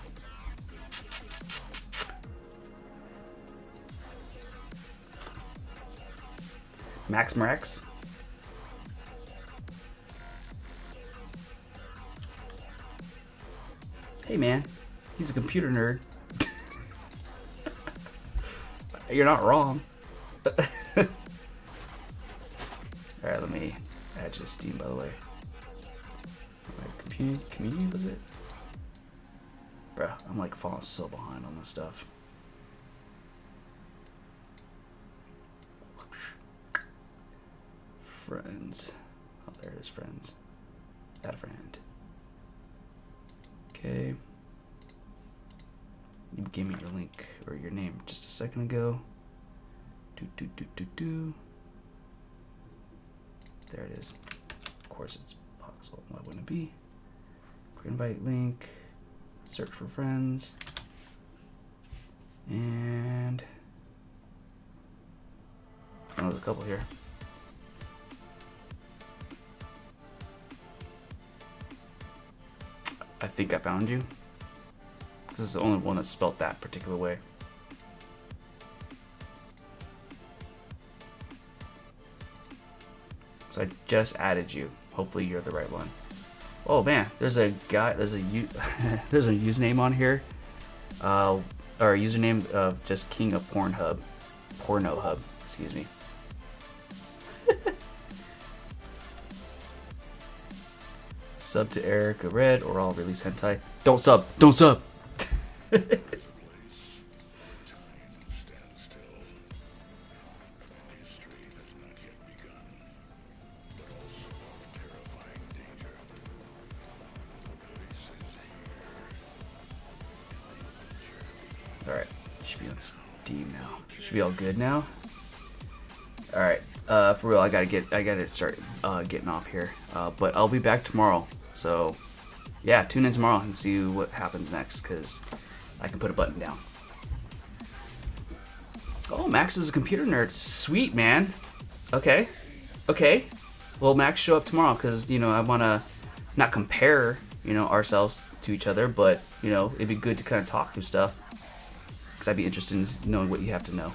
Max Mrex. Hey man, he's a computer nerd. You're not wrong. Alright, let me add you to Steam, by the way. Community, was it? Bruh, I'm like falling so behind on this stuff. Friends. Oh, there it is, friends. Add a friend. Okay. You gave me your link or your name just a second ago. There it is. Of course, it's Voxel. Why wouldn't it be? Quick invite link. Search for friends. And oh, there's a couple here. I think I found you. This is the only one that's spelled that particular way. So I just added you. Hopefully you're the right one. Oh man, there's a guy. There's a there's a username on here, or a username of just King of Pornhub, Pornohub. Excuse me. Sub to Erica Red or I'll release hentai. Don't sub! Don't sub! Alright, should be on Steam now. Should be all good now. Alright, for real, I gotta start getting off here. But I'll be back tomorrow. So, yeah, tune in tomorrow and see what happens next, because I can put a button down. Oh, Max is a computer nerd. Sweet, man. Okay. Okay. Well, Max, show up tomorrow, because, you know, I want to not compare, you know, ourselves to each other, but, you know, it'd be good to kind of talk through stuff, because I'd be interested in knowing what you have to know.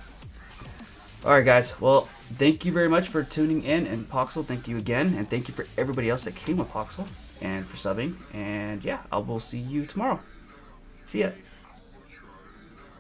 Alright guys, well, thank you very much for tuning in, and Poxel, thank you again, and thank you for everybody else that came with Poxel, and for subbing, and yeah, I will see you tomorrow. See ya.